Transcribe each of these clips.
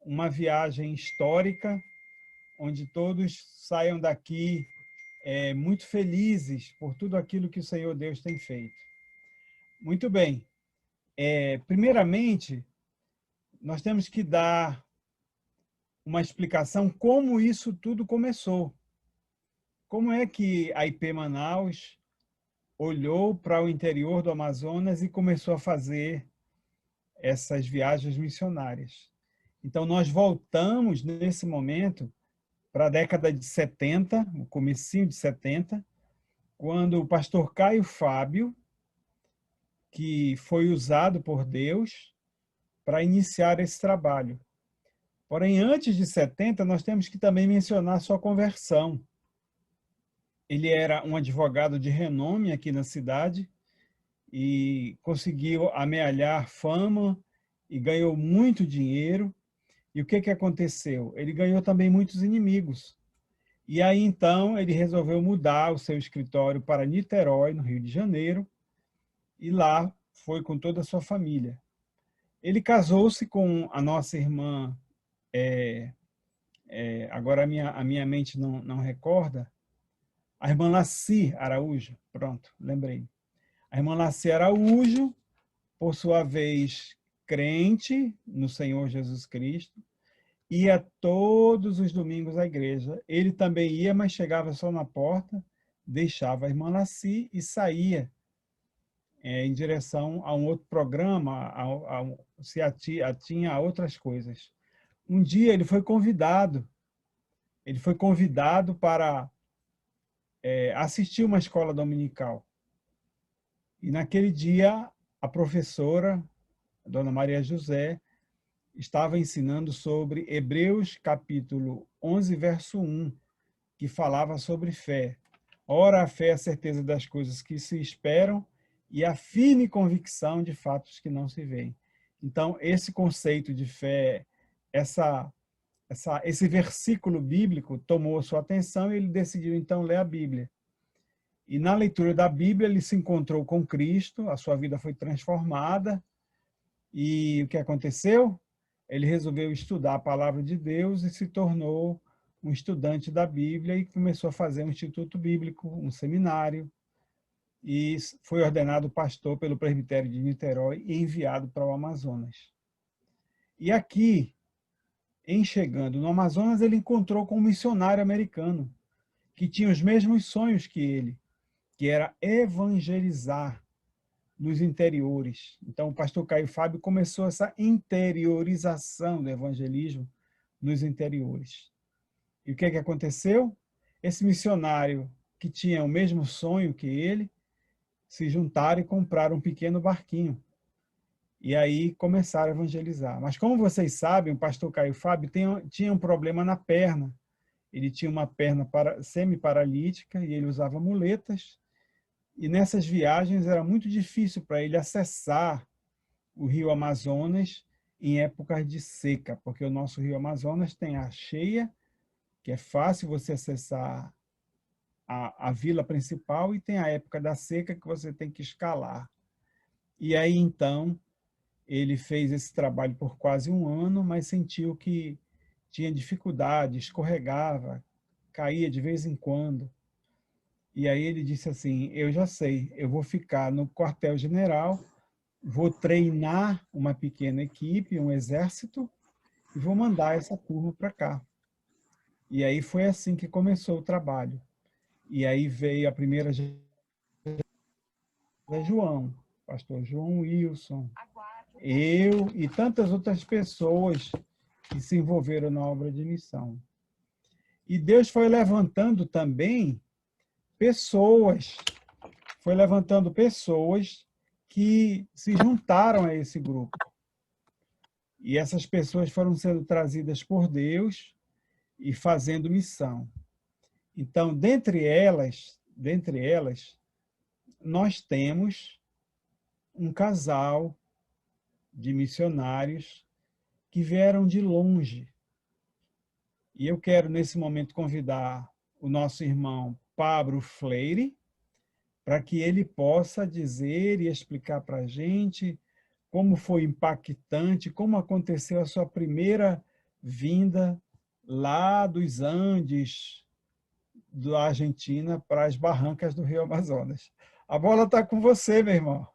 uma viagem histórica, onde todos saiam daqui muito felizes por tudo aquilo que o Senhor Deus tem feito. Muito bem. Primeiramente, nós temos que dar uma explicação como isso tudo começou. Como é que a IP Manaus olhou para o interior do Amazonas e começou a fazer essas viagens missionárias. Então, nós voltamos, nesse momento, para a década de 70, o comecinho de 70, quando o pastor Caio Fábio, que foi usado por Deus para iniciar esse trabalho. Porém, antes de 70, nós temos que também mencionar sua conversão. Ele era um advogado de renome aqui na cidade e conseguiu amealhar fama e ganhou muito dinheiro. E o que aconteceu? Ele ganhou também muitos inimigos. E aí, então, ele resolveu mudar o seu escritório para Niterói, no Rio de Janeiro, e lá foi com toda a sua família. Ele casou-se com a nossa irmã, agora a minha mente não recorda, a irmã Laci Araújo, pronto, lembrei. A irmã Laci Araújo, por sua vez, crente no Senhor Jesus Cristo, ia todos os domingos à igreja. Ele também ia, mas chegava só na porta, deixava a irmã Laci e saía em direção a um outro programa, se atinha a outras coisas. Um dia ele foi convidado para assistir uma escola dominical. E naquele dia, a professora, a dona Maria José, estava ensinando sobre Hebreus capítulo 11, verso 1, que falava sobre fé. Ora, a fé é a certeza das coisas que se esperam e a firme convicção de fatos que não se veem. Então, esse conceito de fé, esse versículo bíblico tomou sua atenção e ele decidiu, então, ler a Bíblia. E na leitura da Bíblia, ele se encontrou com Cristo, a sua vida foi transformada. E o que aconteceu? Ele resolveu estudar a palavra de Deus e se tornou um estudante da Bíblia e começou a fazer um instituto bíblico, um seminário, e foi ordenado pastor pelo presbitério de Niterói e enviado para o Amazonas. E aqui, em chegando no Amazonas, ele encontrou com um missionário americano que tinha os mesmos sonhos que ele, que era evangelizar nos interiores. Então, o pastor Caio Fábio começou essa interiorização do evangelismo nos interiores. E o que aconteceu? Esse missionário, que tinha o mesmo sonho que ele, se juntaram e compraram um pequeno barquinho. E aí começaram a evangelizar. Mas, como vocês sabem, o pastor Caio Fábio tinha um problema na perna. Ele tinha uma perna semi-paralítica e ele usava muletas. E nessas viagens era muito difícil para ele acessar o rio Amazonas em épocas de seca, porque o nosso rio Amazonas tem a cheia, que é fácil você acessar a vila principal, e tem a época da seca que você tem que escalar. E aí, então, ele fez esse trabalho por quase um ano, mas sentiu que tinha dificuldade, escorregava, caía de vez em quando. E aí ele disse assim, eu já sei, eu vou ficar no quartel-general, vou treinar uma pequena equipe, um exército, e vou mandar essa turma para cá. E aí foi assim que começou o trabalho. E aí veio a primeira João, pastor João Wilson, eu e tantas outras pessoas que se envolveram na obra de missão. E Deus foi levantando também pessoas, que se juntaram a esse grupo. E essas pessoas foram sendo trazidas por Deus e fazendo missão. Então, dentre elas, nós temos um casal de missionários que vieram de longe. E eu quero, nesse momento, convidar o nosso irmão Pablo Freire, para que ele possa dizer e explicar para a gente como foi impactante, como aconteceu a sua primeira vinda lá dos Andes da Argentina para as barrancas do Rio Amazonas. A bola está com você, meu irmão.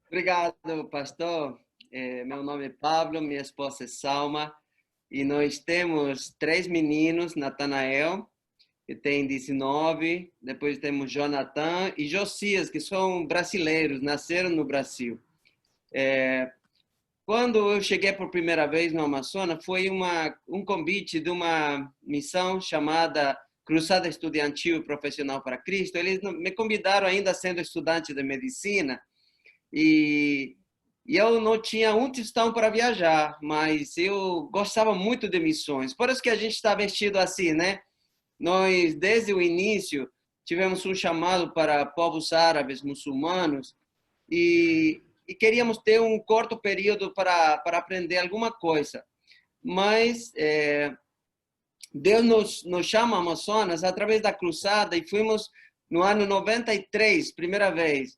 Obrigado, pastor. Meu nome é Pablo, minha esposa é Salma, e nós temos 3 meninos, Natanael, que tem 19, depois temos Jonathan e Josias, que são brasileiros, nasceram no Brasil. Quando eu cheguei por primeira vez no Amazonas, foi um convite de uma missão chamada Cruzada Estudantil Profissional para Cristo. Eles me convidaram ainda sendo estudante de medicina, e eu não tinha um tostão para viajar, mas eu gostava muito de missões. Por isso que a gente está vestido assim, né? Nós, desde o início, tivemos um chamado para povos árabes, muçulmanos, e queríamos ter um curto período para aprender alguma coisa. Mas Deus nos chama Amazonas através da cruzada, e fomos no ano 93, primeira vez.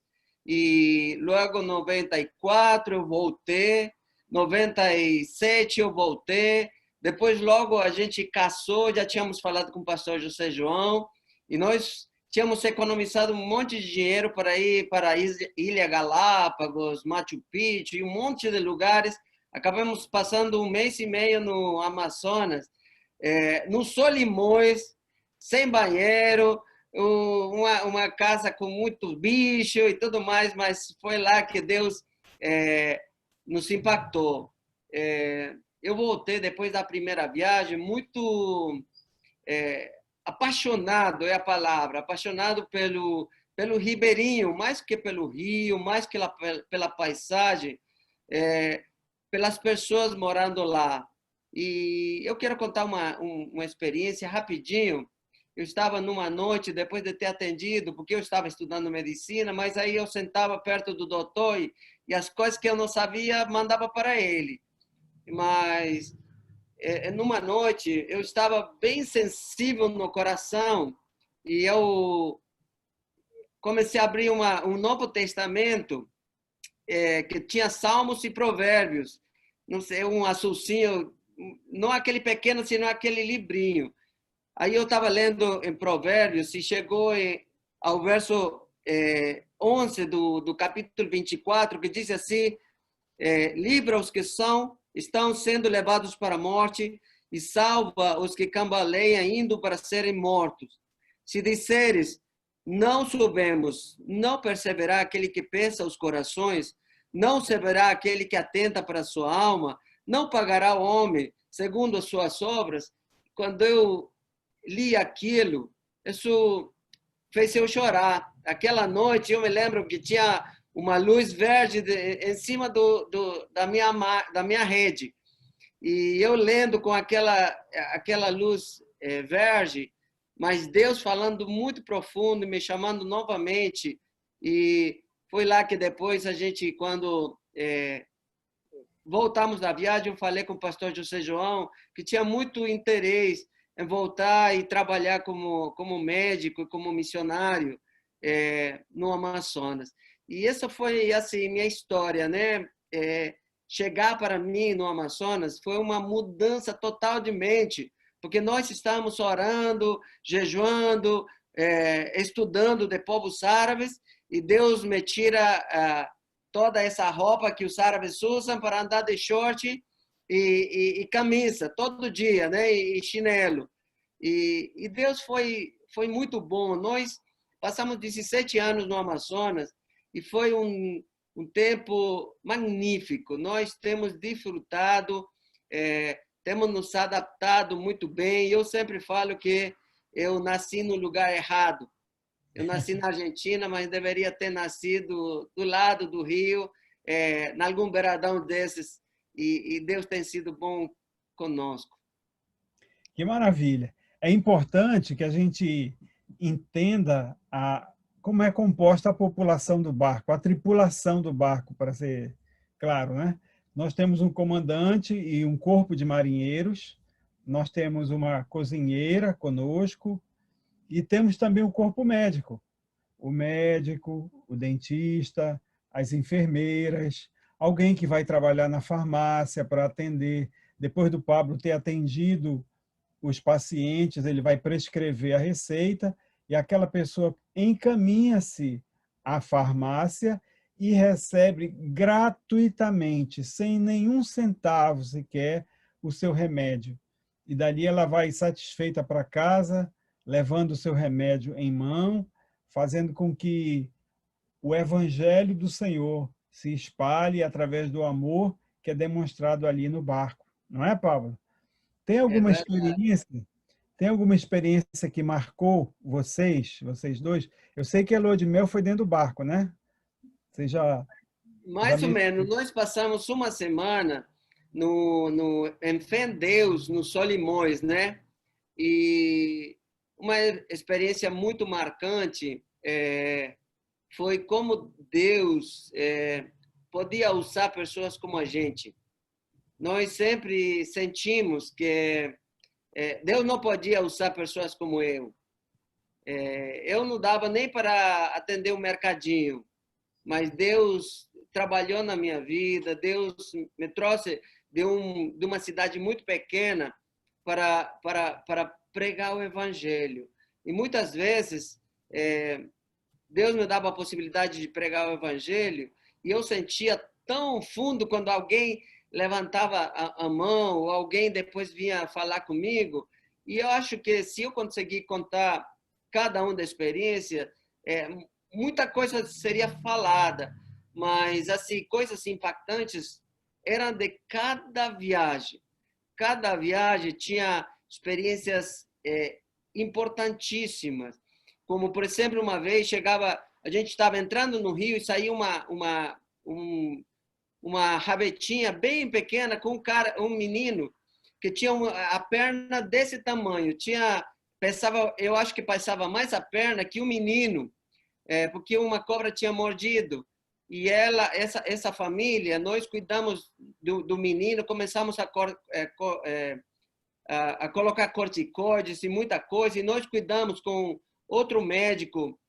E logo 94 eu voltei, 97 eu voltei. Depois logo a gente casou, já tínhamos falado com o pastor José João, e nós tínhamos economizado um monte de dinheiro para ir para a Ilha Galápagos, Machu Picchu e um monte de lugares. Acabamos passando 1 mês e meio no Amazonas, no Solimões, sem banheiro, uma casa com muito bicho e tudo mais, mas foi lá que Deus nos impactou. Eu voltei depois da primeira viagem muito apaixonado, é a palavra, apaixonado pelo ribeirinho, mais que pelo rio, mais que pela paisagem, pelas pessoas morando lá. E eu quero contar uma experiência rapidinho. Eu estava numa noite, depois de ter atendido, porque eu estava estudando medicina, mas aí eu sentava perto do doutor e as coisas que eu não sabia, mandava para ele. Mas numa noite, eu estava bem sensível no coração, e eu comecei a abrir um Novo Testamento, que tinha Salmos e Provérbios. Não sei, um açulcinho, não aquele pequeno, senão aquele livrinho. Aí eu estava lendo em Provérbios e chegou ao verso 11 do capítulo 24, que diz assim: livra os que estão sendo levados para a morte, e salva os que cambaleiam indo para serem mortos. Se disseres, não soubemos, não perceberá aquele que pensa os corações, não saberá aquele que atenta para a sua alma, não pagará o homem segundo as suas obras. Quando eu li aquilo, isso fez eu chorar. Aquela noite eu me lembro que tinha uma luz verde em cima da minha rede. E eu lendo com aquela luz verde, mas Deus falando muito profundo, me chamando novamente. E foi lá que depois a gente, quando voltamos da viagem, eu falei com o pastor José João que tinha muito interesse em voltar e trabalhar como médico, como missionário no Amazonas. E essa foi assim minha história, né? Chegar para mim no Amazonas foi uma mudança total de mente, porque nós estávamos orando, jejuando, estudando de povos árabes, e Deus me tira toda essa roupa que os árabes usam para andar de short e camisa todo dia, né? E chinelo. E Deus foi muito bom. Nós passamos 17 anos no Amazonas e foi um tempo magnífico. Nós temos desfrutado, temos nos adaptado muito bem. Eu sempre falo que eu nasci no lugar errado. Eu nasci na Argentina, mas deveria ter nascido do lado do Rio, em algum beiradão desses. E Deus tem sido bom conosco. Que maravilha. É importante que a gente entenda como é composta a população do barco, a tripulação do barco, para ser claro, né? Nós temos um comandante e um corpo de marinheiros, nós temos uma cozinheira conosco e temos também o corpo médico. O médico, o dentista, as enfermeiras, alguém que vai trabalhar na farmácia para atender Depois do Pablo ter atendido os pacientes, ele vai prescrever a receita e aquela pessoa encaminha-se à farmácia e recebe gratuitamente, sem nenhum centavo sequer, o seu remédio. E dali ela vai satisfeita para casa, levando o seu remédio em mão, fazendo com que o evangelho do Senhor se espalhe através do amor que é demonstrado ali no barco. Não é, Pablo? Tem É alguma verdade. experiência? Tem alguma experiência que marcou vocês dois? Eu sei que a lua de mel foi dentro do barco, né? Você já Mais ou me... menos, nós passamos uma semana em Fé em Deus, no Solimões, né? E uma experiência muito marcante foi como Deus podia usar pessoas como a gente. Nós sempre sentimos que Deus não podia usar pessoas como eu. Eu não dava nem para atender o mercadinho, mas Deus trabalhou na minha vida, Deus me trouxe de uma cidade muito pequena para pregar o evangelho. E muitas vezes Deus me dava a possibilidade de pregar o evangelho e eu sentia tão fundo quando alguém levantava a mão ou alguém depois vinha falar comigo. E eu acho que se eu conseguir contar cada uma da experiência, muita coisa seria falada, mas assim coisas impactantes eram de cada viagem. Cada viagem tinha experiências importantíssimas. Como, por exemplo, uma vez a gente estava entrando no rio e saiu uma rabetinha bem pequena com um menino que tinha a perna desse tamanho. Eu acho que passava mais a perna que o menino, porque uma cobra tinha mordido. E essa família, nós cuidamos do menino, começamos a colocar corticoides e muita coisa, e nós cuidamos com outro médico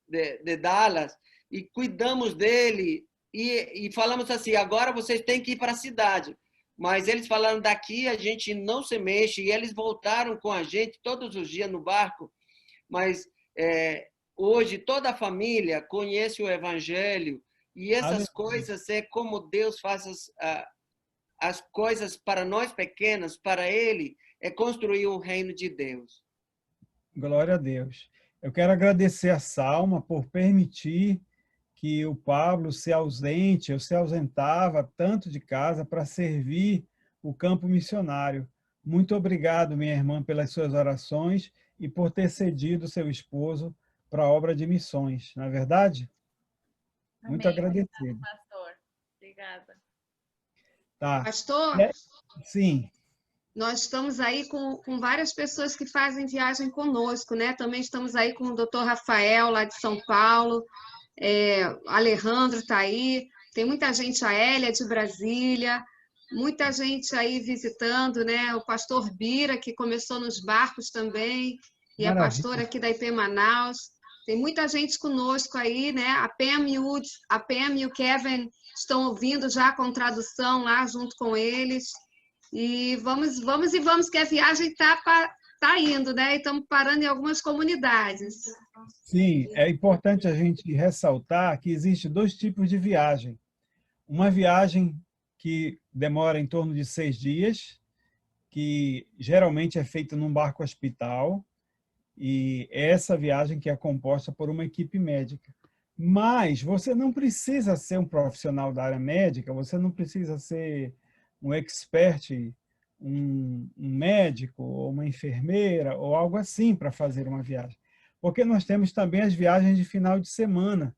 de Dallas, e cuidamos dele, e falamos assim, agora vocês têm que ir para a cidade. Mas eles falaram, daqui a gente não se mexe, e eles voltaram com a gente todos os dias no barco, mas hoje toda a família conhece o Evangelho, e essas Aleluia. coisas é como Deus faz as coisas para nós pequenas, para Ele, é construir o reino de Deus. Glória a Deus. Eu quero agradecer a Salma por permitir que o Pablo se ausente, eu se ausentava tanto de casa para servir o campo missionário. Muito obrigado, minha irmã, pelas suas orações e por ter cedido seu esposo para a obra de missões. Não é verdade? Muito Amém. Obrigada, agradecido. pastor. Obrigada. Tá. Pastor, Sim. nós estamos aí com várias pessoas que fazem viagem conosco, né? Também estamos aí com o doutor Rafael, lá de São Paulo, Alejandro está aí, tem muita gente, a Hélia de Brasília, muita gente aí visitando, né? O pastor Bira, que começou nos barcos também, e a pastora Maravilha. aqui da IP Manaus. Tem muita gente conosco aí, né? A Pam e o Kevin estão ouvindo já com tradução lá junto com eles. E vamos, que a viagem tá indo, né? E estamos parando em algumas comunidades. Sim, é importante a gente ressaltar que existe dois tipos de viagem. Uma viagem que demora em torno de 6 dias, que geralmente é feita num barco hospital, e é essa viagem que é composta por uma equipe médica. Mas você não precisa ser um profissional da área médica, você não precisa ser um expert, um médico, ou uma enfermeira, ou algo assim para fazer uma viagem. Porque nós temos também as viagens de final de semana,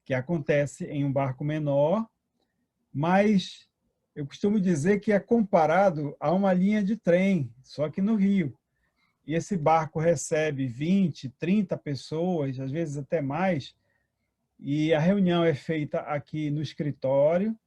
que acontece em um barco menor, mas eu costumo dizer que é comparado a uma linha de trem, só que no Rio. E esse barco recebe 20, 30 pessoas, às vezes até mais, e a reunião é feita aqui no escritório,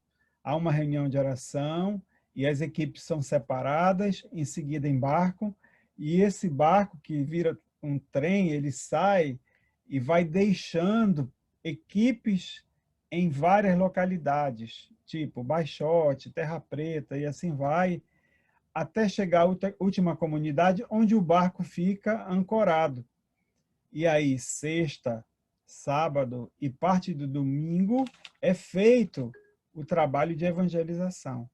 há uma reunião de oração, e as equipes são separadas, em seguida embarcam, e esse barco que vira um trem, ele sai e vai deixando equipes em várias localidades. tipo Baixote, Terra Preta e assim vai, até chegar à última comunidade onde o barco fica ancorado. E aí, sexta, sábado e parte do domingo é feito o trabalho de evangelização.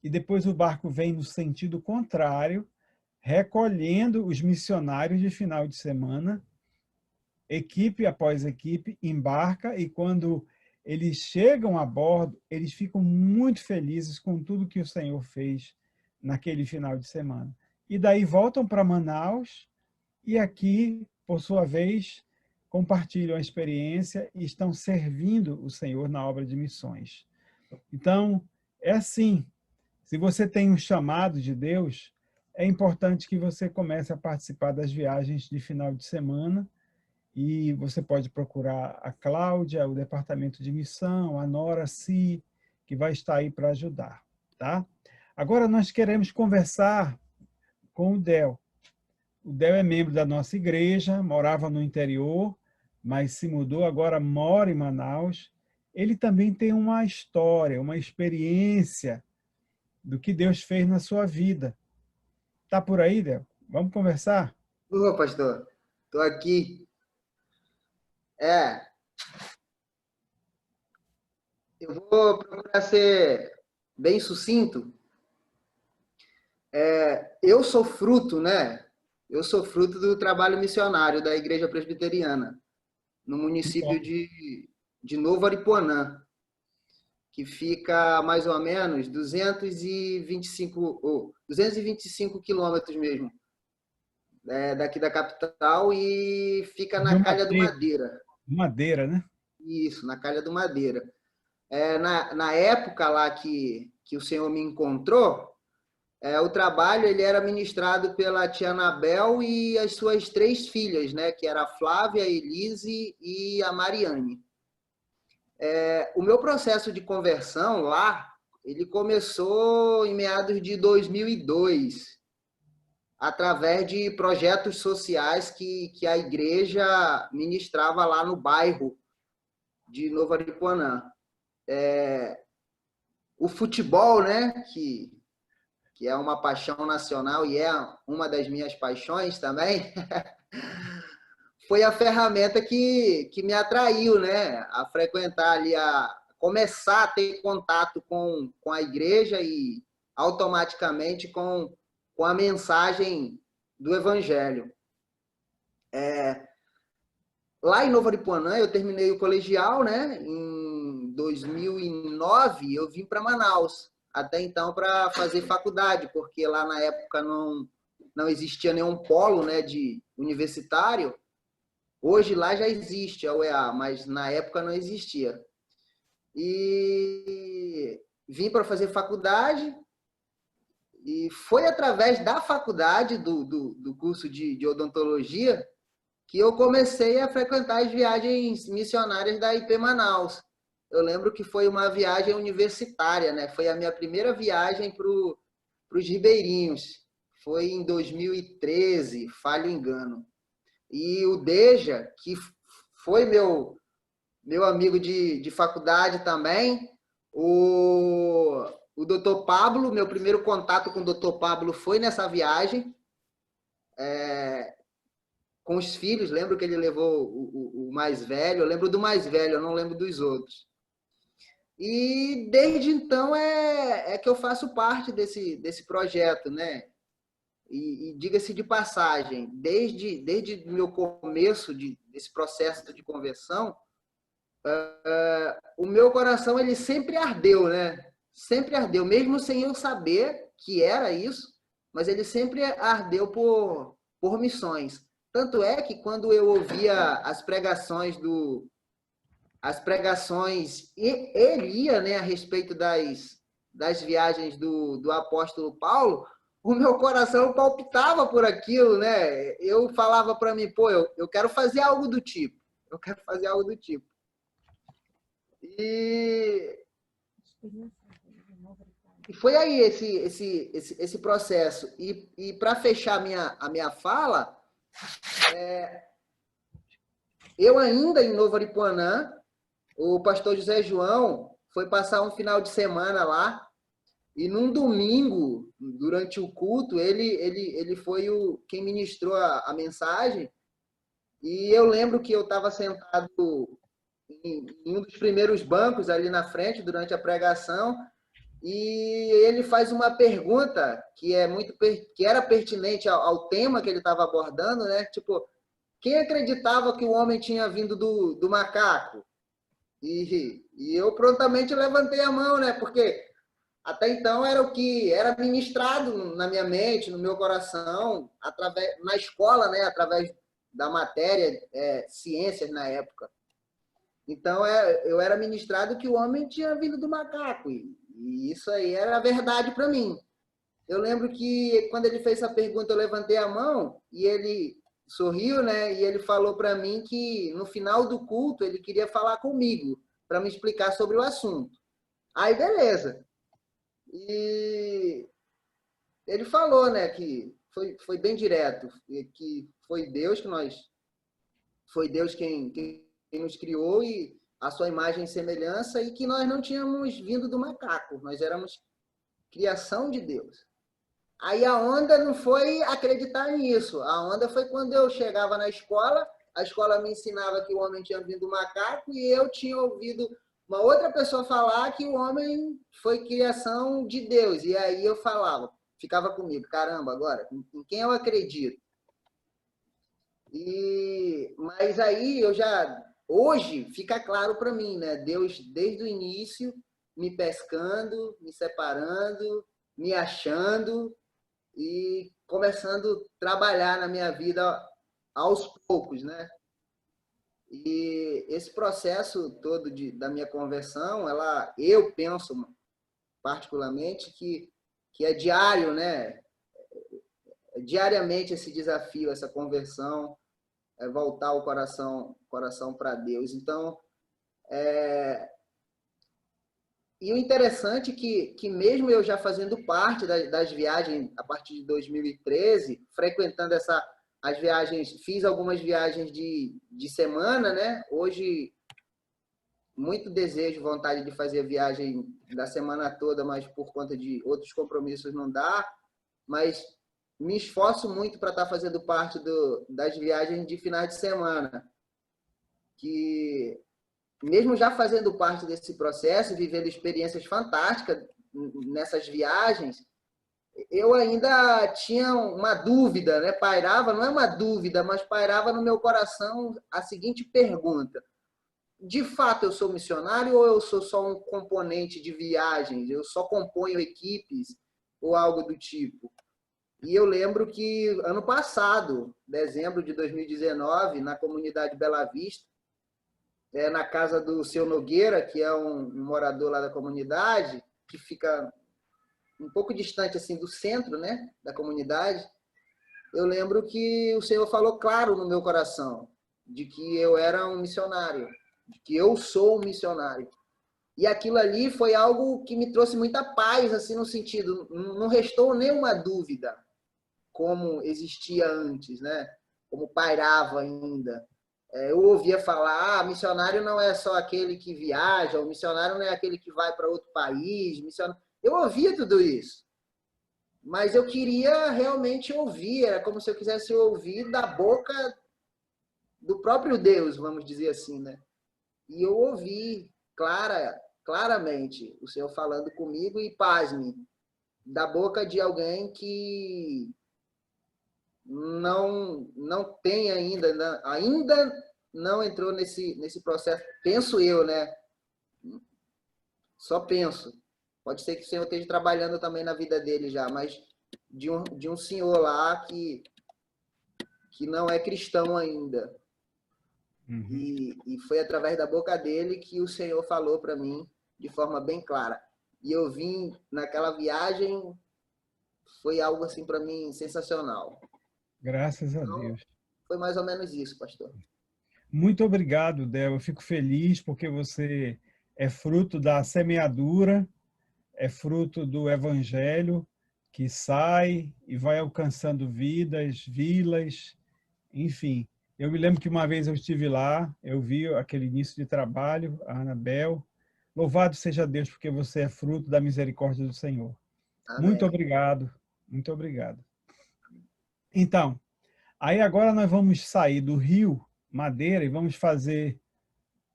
E depois o barco vem no sentido contrário, recolhendo os missionários de final de semana, equipe após equipe, embarca, e quando eles chegam a bordo, eles ficam muito felizes com tudo que o Senhor fez naquele final de semana. E daí voltam para Manaus e aqui, por sua vez, compartilham a experiência e estão servindo o Senhor na obra de missões. Então, é assim, se você tem um chamado de Deus, é importante que você comece a participar das viagens de final de semana, e você pode procurar a Cláudia, o departamento de missão, a Nora Si, que vai estar aí para ajudar, tá? Agora nós queremos conversar com o Del. O Del é membro da nossa igreja, morava no interior, mas se mudou, agora mora em Manaus. Ele também tem uma história, uma experiência do que Deus fez na sua vida. Tá por aí, Del? Vamos conversar? Ô, pastor, estou aqui. Eu vou procurar ser bem sucinto. Eu sou fruto, né? Eu sou fruto do trabalho missionário da Igreja Presbiteriana, no município de Novo Aripuanã, que fica mais ou menos 225 quilômetros mesmo, daqui da capital, e fica na Calha do Madeira. Madeira, né? Isso, na Calha do Madeira. Na época lá que o senhor me encontrou, o trabalho ele era ministrado pela tia Anabel e as suas 3 filhas, né, que era a Flávia, a Elise e a Mariane. O meu processo de conversão lá, ele começou em meados de 2002, através de projetos sociais que a igreja ministrava lá no bairro de Novo Aripuanã. O futebol, né, que é uma paixão nacional e é uma das minhas paixões também, foi a ferramenta que me atraiu, né, a frequentar ali, a começar a ter contato com a igreja e automaticamente com a mensagem do Evangelho. Lá em Novo Aripuanã, eu terminei o colegial, né? Em 2009, eu vim para Manaus, até então para fazer faculdade, porque lá na época não existia nenhum polo, né, de universitário. Hoje lá já existe a UEA, mas na época não existia. E vim para fazer faculdade, e foi através da faculdade, do curso de odontologia, que eu comecei a frequentar as viagens missionárias da IP Manaus. Eu lembro que foi uma viagem universitária, né? Foi a minha primeira viagem para os ribeirinhos. Foi em 2013, falho engano. E o Deja, que foi meu amigo de faculdade também, o Dr. Pablo, meu primeiro contato com o Dr. Pablo foi nessa viagem, com os filhos. Lembro que ele levou o mais velho, eu lembro do mais velho, eu não lembro dos outros. E desde então é que eu faço parte desse projeto, né? E diga-se de passagem, desde o meu começo desse processo de conversão, o meu coração ele sempre ardeu, né? Sempre ardeu, mesmo sem eu saber que era isso, mas ele sempre ardeu por missões. Tanto é que quando eu ouvia as pregações, ele ia, né, a respeito das viagens do apóstolo Paulo, o meu coração palpitava por aquilo, né? Eu falava para mim, pô, eu quero fazer algo do tipo. Eu quero fazer algo do tipo. E foi aí esse processo. E para fechar a minha fala, eu ainda em Novo Aripuanã, o pastor José João foi passar um final de semana lá. E num domingo, durante o culto, ele foi quem ministrou a mensagem. E eu lembro que eu estava sentado em um dos primeiros bancos ali na frente durante a pregação, e ele faz uma pergunta que era pertinente ao tema que ele estava abordando, né? Tipo, quem acreditava que o homem tinha vindo do macaco? E eu prontamente levantei a mão, né? Porque até então era o que era ministrado na minha mente, no meu coração, na escola, né? Através da matéria ciências na época. Então eu era ministrado que o homem tinha vindo do macaco, e isso aí era a verdade para mim. Eu lembro que quando ele fez essa pergunta eu levantei a mão e ele sorriu, né? E ele falou para mim que no final do culto ele queria falar comigo para me explicar sobre o assunto. Aí beleza. E ele falou, né, que foi bem direto, que foi Deus quem nos criou e a sua imagem e semelhança, e que nós não tínhamos vindo do macaco, nós éramos criação de Deus. Aí a onda não foi acreditar nisso, a onda foi quando eu chegava na escola, a escola me ensinava que o homem tinha vindo do macaco e eu tinha ouvido uma outra pessoa falar que o homem foi criação de Deus. E aí eu ficava comigo, caramba, agora, em quem eu acredito? Mas aí hoje fica claro para mim, né? Deus, desde o início, me pescando, me separando, me achando e começando a trabalhar na minha vida aos poucos, né? E esse processo todo da minha conversão, eu penso particularmente que é diário, né? Diariamente esse desafio, essa conversão, voltar o coração para Deus. Então, e o interessante é que mesmo eu já fazendo parte das viagens a partir de 2013, frequentando as viagens, fiz algumas viagens de semana, né? Hoje, muito desejo, vontade de fazer a viagem da semana toda, mas por conta de outros compromissos não dá. Mas me esforço muito para estar fazendo parte das viagens de finais de semana. Que, mesmo já fazendo parte desse processo, vivendo experiências fantásticas nessas viagens, eu ainda tinha uma dúvida, né? Pairava, não é uma dúvida, mas pairava no meu coração a seguinte pergunta: de fato eu sou missionário ou eu sou só um componente de viagens? Eu só componho equipes ou algo do tipo? E eu lembro que ano passado, dezembro de 2019, na comunidade Bela Vista, na casa do seu Nogueira, que é um morador lá da comunidade, que fica um pouco distante assim do centro, né, da comunidade, eu lembro que o Senhor falou claro no meu coração de que eu era um missionário, de que eu sou um missionário. E aquilo ali foi algo que me trouxe muita paz, assim, no sentido, não restou nenhuma dúvida como existia antes, né? Como pairava ainda. Eu ouvia falar, missionário não é só aquele que viaja, o missionário não é aquele que vai para outro país. Eu ouvia tudo isso, mas eu queria realmente ouvir, era como se eu quisesse ouvir da boca do próprio Deus, vamos dizer assim, né? E eu ouvi claramente o Senhor falando comigo e, pasme, da boca de alguém que não tem ainda não entrou nesse processo, penso eu, né? Só penso. Pode ser que o Senhor esteja trabalhando também na vida dele já, mas de um senhor lá que não é cristão ainda. Uhum. E foi através da boca dele que o Senhor falou para mim de forma bem clara. E eu vim naquela viagem, foi algo assim para mim sensacional. Graças a Deus. Foi mais ou menos isso, pastor. Muito obrigado, Del. Eu fico feliz porque você é fruto da semeadura, é fruto do evangelho que sai e vai alcançando vidas, vilas, enfim. Eu me lembro que uma vez eu estive lá, eu vi aquele início de trabalho, a Anabel, Louvado seja Deus, porque você é fruto da misericórdia do Senhor. Muito Amém. obrigado, muito obrigado. Então, aí agora nós vamos sair do Rio Madeira e vamos fazer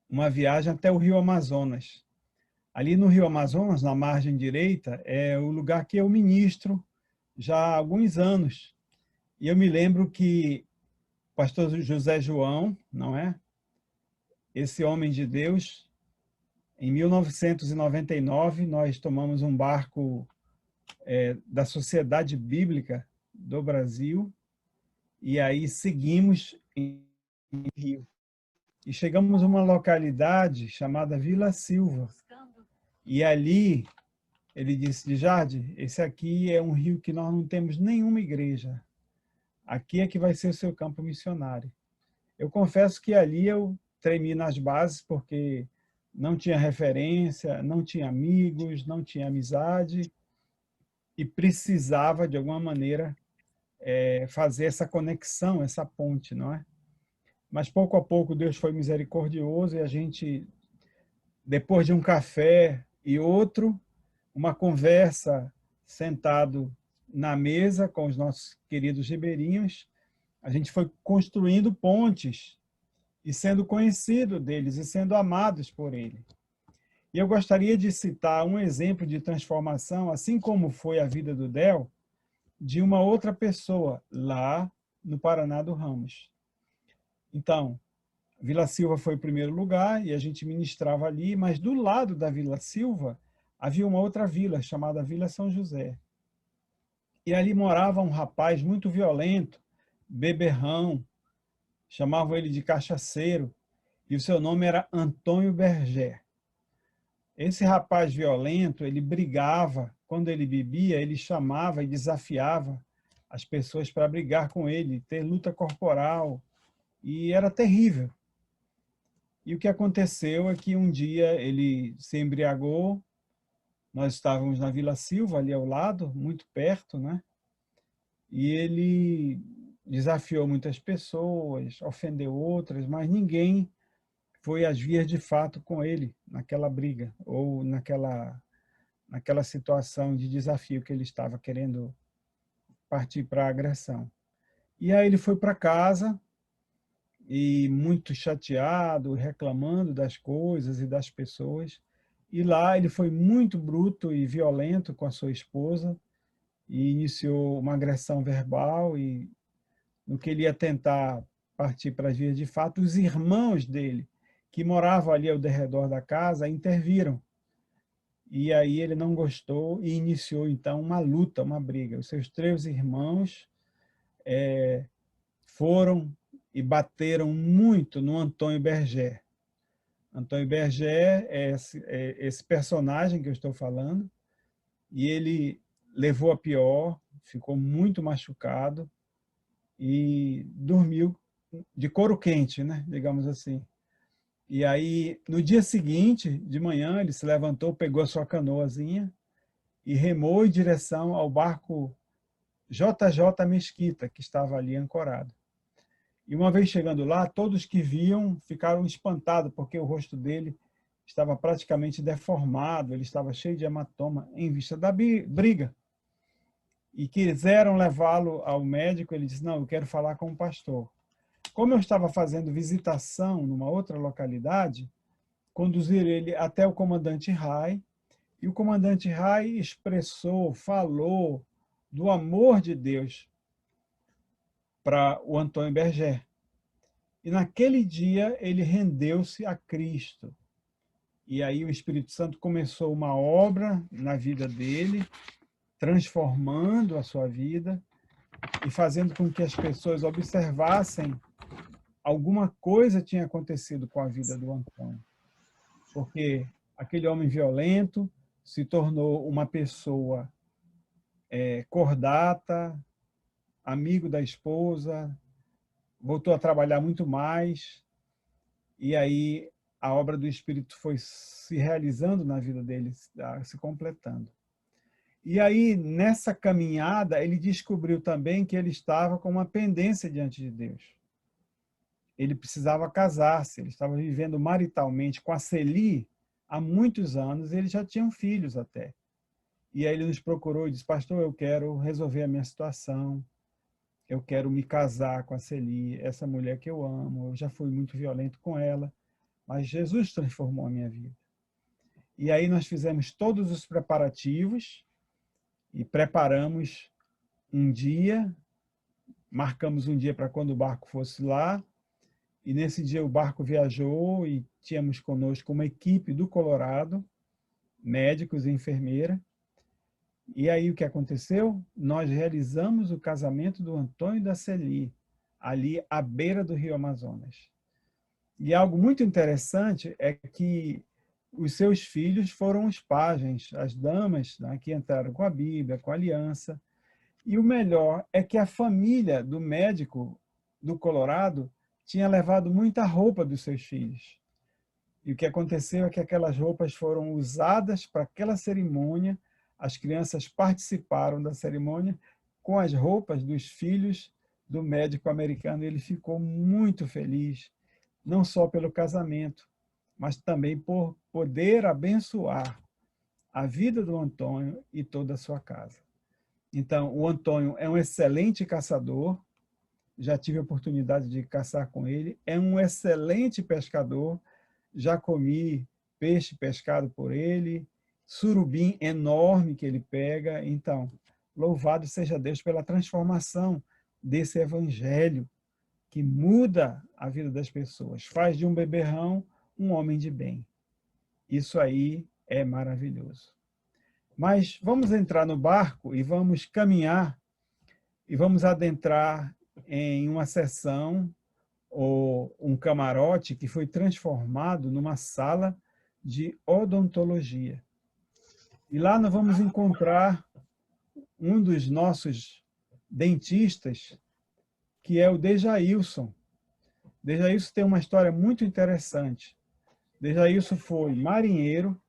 uma viagem até o Rio Amazonas. Ali no Rio Amazonas, na margem direita, é o lugar que eu ministro já há alguns anos. E eu me lembro que o pastor José João, não é? Esse homem de Deus, em 1999, nós tomamos um barco da Sociedade Bíblica do Brasil e aí seguimos em Rio. E chegamos a uma localidade chamada Vila Silva. E ali ele disse, Jardim, esse aqui é um rio que nós não temos nenhuma igreja. Aqui é que vai ser o seu campo missionário. Eu confesso que ali eu tremi nas bases, porque não tinha referência, não tinha amigos, não tinha amizade, e precisava, de alguma maneira, fazer essa conexão, essa ponte, não é? Mas pouco a pouco Deus foi misericordioso e a gente, depois de um café e outro, uma conversa sentado na mesa com os nossos queridos ribeirinhos, a gente foi construindo pontes e sendo conhecido deles e sendo amados por ele. E eu gostaria de citar um exemplo de transformação, assim como foi a vida do Del, de uma outra pessoa lá no Paraná do Ramos. Então, Vila Silva foi o primeiro lugar e a gente ministrava ali, mas do lado da Vila Silva havia uma outra vila chamada Vila São José. E ali morava um rapaz muito violento, beberrão, chamavam ele de cachaceiro, e o seu nome era Antônio Berger. Esse rapaz violento, ele brigava, quando ele bebia, ele chamava e desafiava as pessoas para brigar com ele, ter luta corporal, e era terrível. E o que aconteceu é que um dia ele se embriagou, nós estávamos na Vila Silva, ali ao lado, muito perto, né? E ele desafiou muitas pessoas, ofendeu outras, mas ninguém foi às vias de fato com ele naquela briga ou naquela situação de desafio que ele estava querendo partir para a agressão. E aí ele foi para casa e muito chateado, reclamando das coisas e das pessoas. E lá ele foi muito bruto e violento com a sua esposa e iniciou uma agressão verbal e no que ele ia tentar partir para as vias de fato, os irmãos dele, que moravam ali ao redor da casa, interviram. E aí ele não gostou e iniciou, então, uma luta, uma briga. Os seus 3 irmãos foram e bateram muito no Antônio Berger. Antônio Berger é esse personagem que eu estou falando, e ele levou a pior, ficou muito machucado e dormiu de couro quente, né? Digamos assim. E aí, no dia seguinte, de manhã, ele se levantou, pegou a sua canoazinha e remou em direção ao barco JJ Mesquita, que estava ali ancorado. E uma vez chegando lá, todos que viam ficaram espantados, porque o rosto dele estava praticamente deformado, ele estava cheio de hematoma em vista da briga. E quiseram levá-lo ao médico, ele disse, não, eu quero falar com o pastor. Como eu estava fazendo visitação numa outra localidade, conduziram ele até o comandante Rai, e o comandante Rai expressou, falou do amor de Deus para o Antônio Berger. E naquele dia ele rendeu-se a Cristo. E aí o Espírito Santo começou uma obra na vida dele, transformando a sua vida e fazendo com que as pessoas observassem alguma coisa tinha acontecido com a vida do Antônio. Porque aquele homem violento se tornou uma pessoa cordata, amigo da esposa, voltou a trabalhar muito mais, e aí a obra do Espírito foi se realizando na vida dele, se completando. E aí, nessa caminhada, ele descobriu também que ele estava com uma pendência diante de Deus. Ele precisava casar-se, ele estava vivendo maritalmente com a Celi, há muitos anos, eles já tinham filhos até. E aí ele nos procurou e disse, pastor, eu quero resolver a minha situação, eu quero me casar com a Celi, essa mulher que eu amo, eu já fui muito violento com ela, mas Jesus transformou a minha vida. E aí nós fizemos todos os preparativos e preparamos um dia, marcamos um dia para quando o barco fosse lá, e nesse dia o barco viajou e tínhamos conosco uma equipe do Colorado, médicos e enfermeira. E aí o que aconteceu? Nós realizamos o casamento do Antônio e da Celi, ali à beira do Rio Amazonas. E algo muito interessante é que os seus filhos foram os pajens, as damas, né, que entraram com a Bíblia, com a aliança. E o melhor é que a família do médico do Colorado tinha levado muita roupa dos seus filhos. E o que aconteceu é que aquelas roupas foram usadas para aquela cerimônia, as crianças participaram da cerimônia com as roupas dos filhos do médico americano. Ele ficou muito feliz, não só pelo casamento, mas também por poder abençoar a vida do Antônio e toda a sua casa. Então, o Antônio é um excelente caçador, já tive a oportunidade de caçar com ele, é um excelente pescador, já comi peixe pescado por ele, surubim enorme que ele pega. Então, louvado seja Deus pela transformação desse evangelho que muda a vida das pessoas, faz de um beberrão um homem de bem. Isso aí é maravilhoso. Mas vamos entrar no barco e vamos caminhar e vamos adentrar em uma seção ou um camarote que foi transformado numa sala de odontologia. E lá nós vamos encontrar um dos nossos dentistas, que é o Dejailson. Dejailson tem uma história muito interessante. Dejailson foi marinheiro,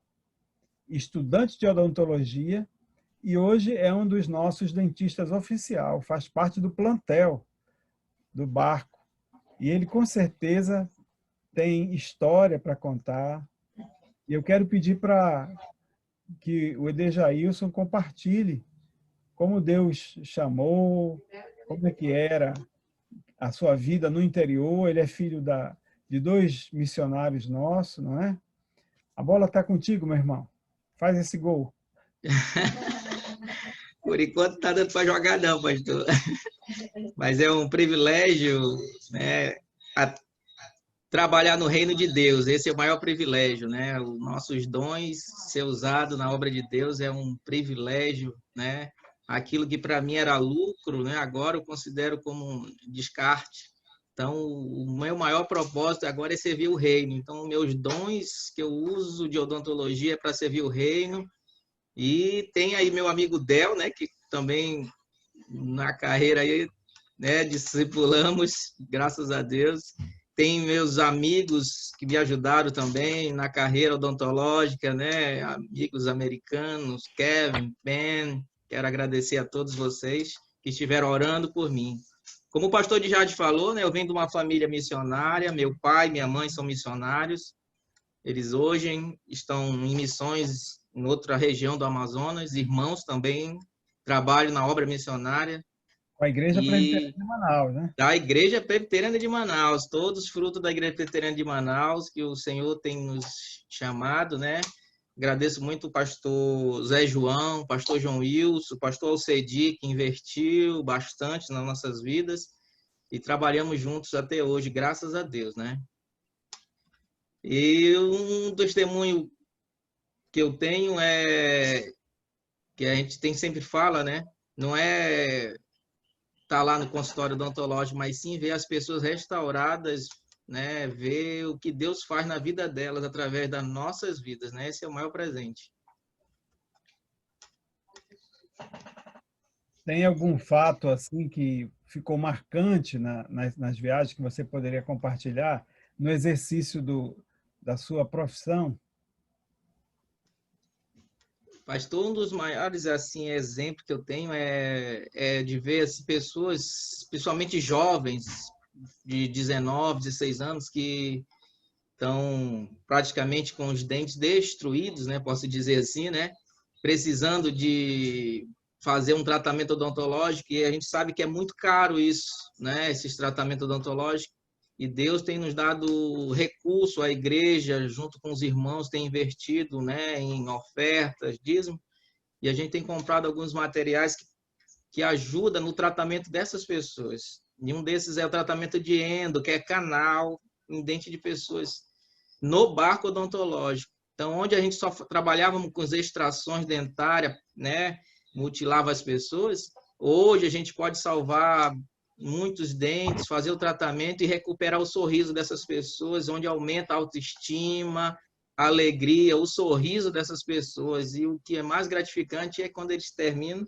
estudante de odontologia, e hoje é um dos nossos dentistas oficial, faz parte do plantel do barco. E ele, com certeza, tem história para contar. E eu quero pedir para que o Dejailson compartilhe como Deus chamou, como é que era a sua vida no interior. Ele é filho de 2 missionários nossos, não é? A bola está contigo, meu irmão. Faz esse gol. Por enquanto está dando para jogar não, pastor. Mas é um privilégio, né, trabalhar no reino de Deus. Esse é o maior privilégio, né? Os nossos dons ser usado na obra de Deus é um privilégio, né? Aquilo que para mim era lucro, né? Agora eu considero como um descarte. Então, o meu maior propósito agora é servir o reino. Então, meus dons que eu uso de odontologia é para servir o reino. E tem aí meu amigo Del, né? Que também na carreira aí, né? Discipulamos, graças a Deus. Tem meus amigos que me ajudaram também na carreira odontológica, né? Amigos americanos, Kevin, Ben. Quero agradecer a todos vocês que estiveram orando por mim. Como o pastor de Jade falou, né? Eu venho de uma família missionária. Meu pai e minha mãe são missionários. Eles hoje estão em missões em outra região do Amazonas. Irmãos também trabalham na obra missionária. Com a Igreja Presbiteriana de Manaus, né? Da Igreja Presbiteriana de Manaus, todos frutos da Igreja Presbiteriana de Manaus, que o Senhor tem nos chamado, né? Agradeço muito o pastor Zé João, o pastor João Wilson, o pastor Alcedi, que investiu bastante nas nossas vidas e trabalhamos juntos até hoje, graças a Deus, né? E um testemunho que eu tenho é que a gente sempre fala, né? Não é estar lá no consultório odontológico, mas sim ver as pessoas restauradas, né? Ver o que Deus faz na vida delas através das nossas vidas, né? Esse é o maior presente. Tem algum fato assim que ficou marcante nas viagens que você poderia compartilhar no exercício da sua profissão? Pastor, um dos maiores assim exemplos que eu tenho é de ver as pessoas, principalmente jovens de 19, 16 anos, que estão praticamente com os dentes destruídos, né? Posso dizer assim, né? Precisando de fazer um tratamento odontológico, e a gente sabe que é muito caro isso, né? Esses tratamentos odontológicos. E Deus tem nos dado recurso, a igreja, junto com os irmãos, tem investido, né, em ofertas, dízimo, e a gente tem comprado alguns materiais que ajudam no tratamento dessas pessoas. E um desses é o tratamento de endo, que é canal em dente de pessoas, no barco odontológico. Então, onde a gente só trabalhava com as extrações dentárias, né, mutilava as pessoas, hoje a gente pode salvar muitos dentes, fazer o tratamento e recuperar o sorriso dessas pessoas, onde aumenta a autoestima, a alegria, o sorriso dessas pessoas. E o que é mais gratificante é quando eles terminam,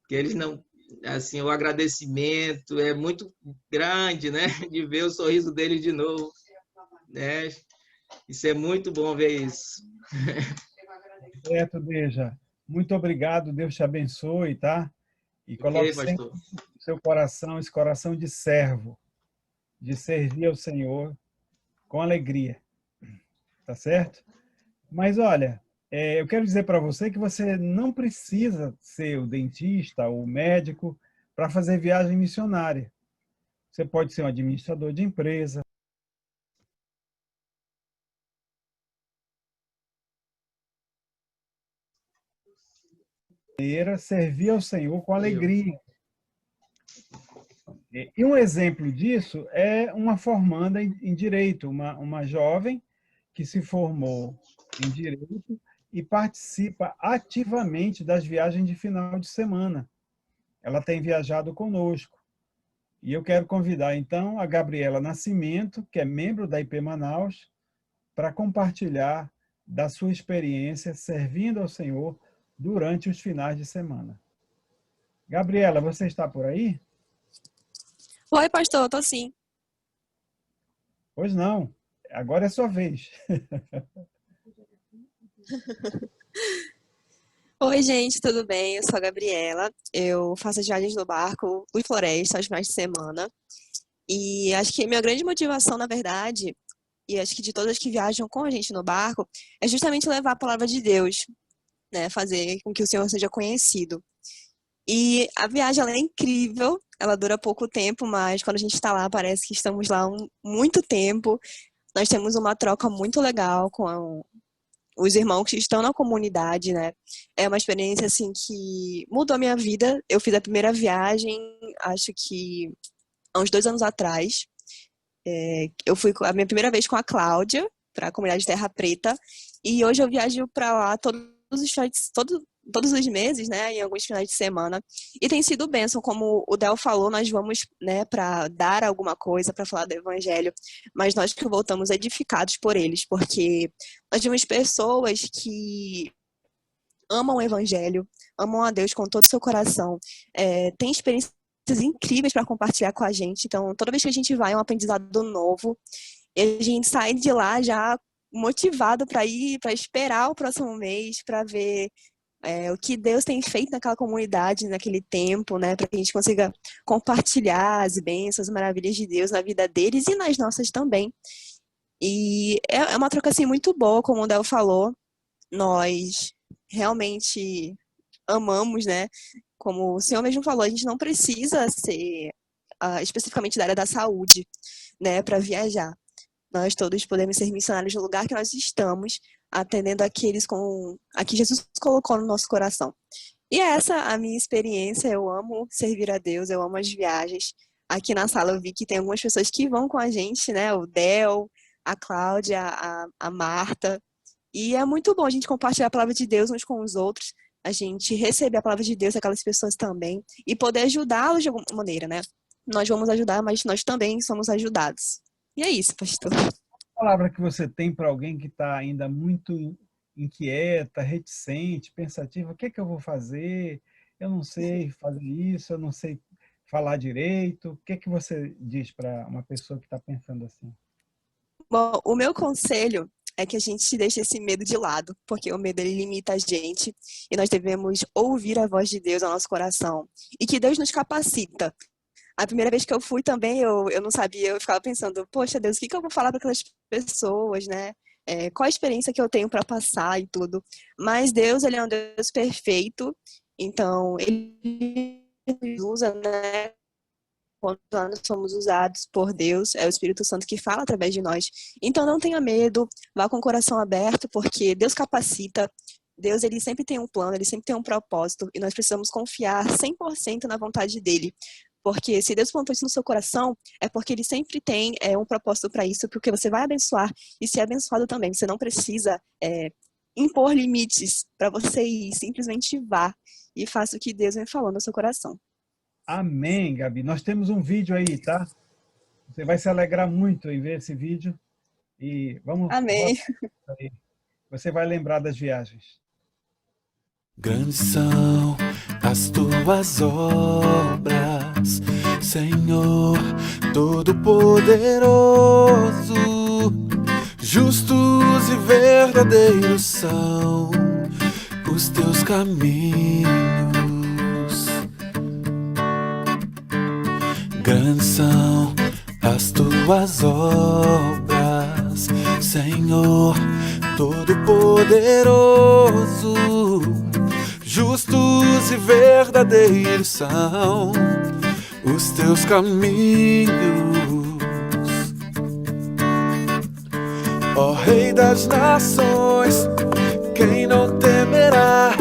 que eles não, assim, o agradecimento é muito grande, né, de ver o sorriso deles de novo, né? Isso é muito bom ver isso. Certo, Deja. Muito obrigado, Deus te abençoe, tá? E coloque Ok, sempre pastor. no seu coração esse coração de servo, de servir ao Senhor com alegria, tá certo? Mas olha, eu quero dizer para você que você não precisa ser o dentista ou o médico para fazer viagem missionária. Você pode ser um administrador de empresa, servir ao Senhor com alegria. E um exemplo disso é uma formanda em Direito, uma jovem que se formou em Direito e participa ativamente das viagens de final de semana. Ela tem viajado conosco. E eu quero convidar, então, a Gabriela Nascimento, que é membro da IP Manaus, para compartilhar da sua experiência servindo ao Senhor durante os finais de semana. Gabriela, você está por aí? Oi, pastor, tô sim. Pois não, agora é sua vez. Oi, gente, tudo bem? Eu sou a Gabriela. Eu faço as viagens no barco Ui Floresta aos finais de semana. E acho que minha grande motivação, na verdade, e acho que de todas que viajam com a gente no barco, é justamente levar a palavra de Deus, né? Fazer com que o Senhor seja conhecido. E a viagem, ela é incrível, ela dura pouco tempo, mas quando a gente está lá, parece que estamos lá muito tempo. Nós temos uma troca muito legal com os irmãos que estão na comunidade, né? É uma experiência, assim, que mudou a minha vida. Eu fiz a primeira viagem, acho que há uns 2 anos atrás. Eu fui a minha primeira vez com a Cláudia, para a comunidade Terra Preta, e hoje eu viajo para lá todos os meses, né, em alguns finais de semana, e tem sido bênção, como o Del falou, nós vamos, né, para dar alguma coisa, para falar do Evangelho, mas nós que voltamos edificados por eles, porque nós vemos pessoas que amam o Evangelho, amam a Deus com todo o seu coração, têm experiências incríveis para compartilhar com a gente, então toda vez que a gente vai é um aprendizado novo, e a gente sai de lá já motivado para ir, para esperar o próximo mês, para ver o que Deus tem feito naquela comunidade, naquele tempo, né, para que a gente consiga compartilhar as bênçãos, as maravilhas de Deus na vida deles e nas nossas também. E é uma troca assim muito boa, como o Del falou, nós realmente amamos, né, como o senhor mesmo falou, a gente não precisa ser especificamente da área da saúde, né, para viajar. Nós todos podemos ser missionários no lugar que nós estamos, atendendo aqueles a que Jesus colocou no nosso coração. E essa é a minha experiência. Eu amo servir a Deus, eu amo as viagens. Aqui na sala eu vi que tem algumas pessoas que vão com a gente, né? O Del, a Cláudia, a Marta. E é muito bom a gente compartilhar a palavra de Deus uns com os outros, a gente receber a palavra de Deus daquelas pessoas também e poder ajudá-los de alguma maneira, né? Nós vamos ajudar, mas nós também somos ajudados. E é isso, pastor. A palavra que você tem para alguém que está ainda muito inquieta, reticente, pensativa, o que é que eu vou fazer? Eu não sei fazer isso, eu não sei falar direito. O que é que você diz para uma pessoa que está pensando assim? Bom, o meu conselho é que a gente deixe esse medo de lado, porque o medo ele limita a gente e nós devemos ouvir a voz de Deus ao nosso coração e que Deus nos capacita A primeira vez que eu fui também, eu não sabia, eu ficava pensando, poxa Deus, o que que eu vou falar para aquelas pessoas, né? Qual a experiência que eu tenho para passar e tudo. Mas Deus, ele é um Deus perfeito, então ele nos usa, né? Quando nós somos usados por Deus, é o Espírito Santo que fala através de nós. Então não tenha medo, vá com o coração aberto, porque Deus capacita. Deus, ele sempre tem um plano, ele sempre tem um propósito, e nós precisamos confiar 100% na vontade dele. Porque se Deus plantou isso no seu coração, é porque ele sempre tem um propósito para isso, porque você vai abençoar e ser abençoado também. Você não precisa impor limites para você ir, simplesmente vá e faça o que Deus vem falando no seu coração. Amém, Gabi. Nós temos um vídeo aí, tá? Você vai se alegrar muito em ver esse vídeo. E vamos... Amém. Você vai lembrar das viagens. Grandes são as tuas obras, Senhor Todo-Poderoso. Justos e verdadeiros são os teus caminhos. Grandes são as tuas obras, Senhor Todo-Poderoso. Justos e verdadeiros são os teus caminhos. Ó Rei das nações, quem não temerá,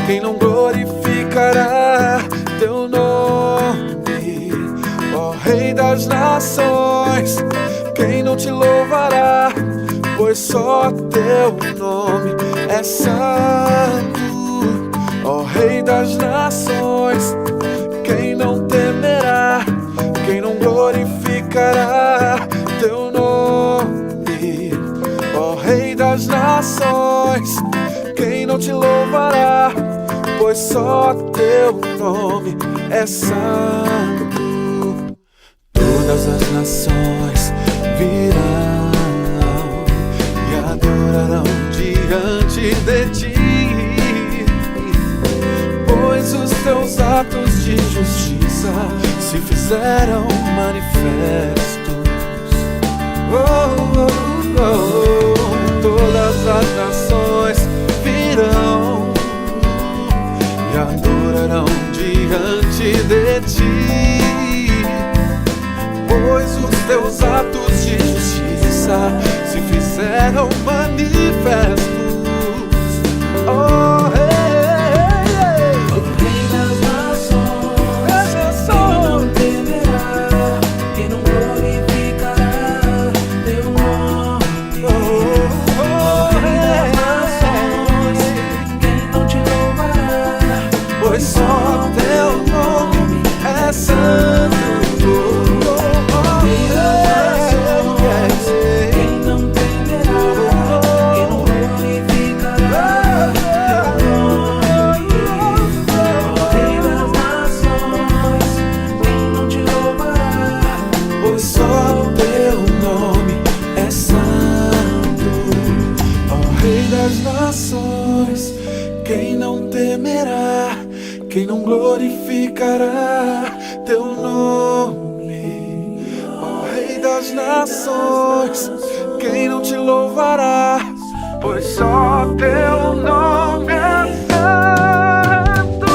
quem não glorificará teu nome? Ó Rei das nações, quem não te louvará, pois só teu nome é santo. Ó Rei das nações, quem não temerá, quem não glorificará teu nome? Ó Rei das nações, quem não te louvará, pois só teu nome é santo. Todas as nações virão e adorarão diante de ti, pois os teus atos de justiça se fizeram manifestos. Todas as nações virão e adorarão diante de ti, pois os teus atos de justiça se fizeram manifestos. Oh, pois só teu nome é santo. Quem não temerá, quem não glorificará teu nome? Rei das nações, quem não te louvará, pois só teu nome é santo. Ó Rei das nações, quem não temerá, quem não glorificará teu nome? Ó Rei das nações, quem não te louvará, pois só teu nome é santo.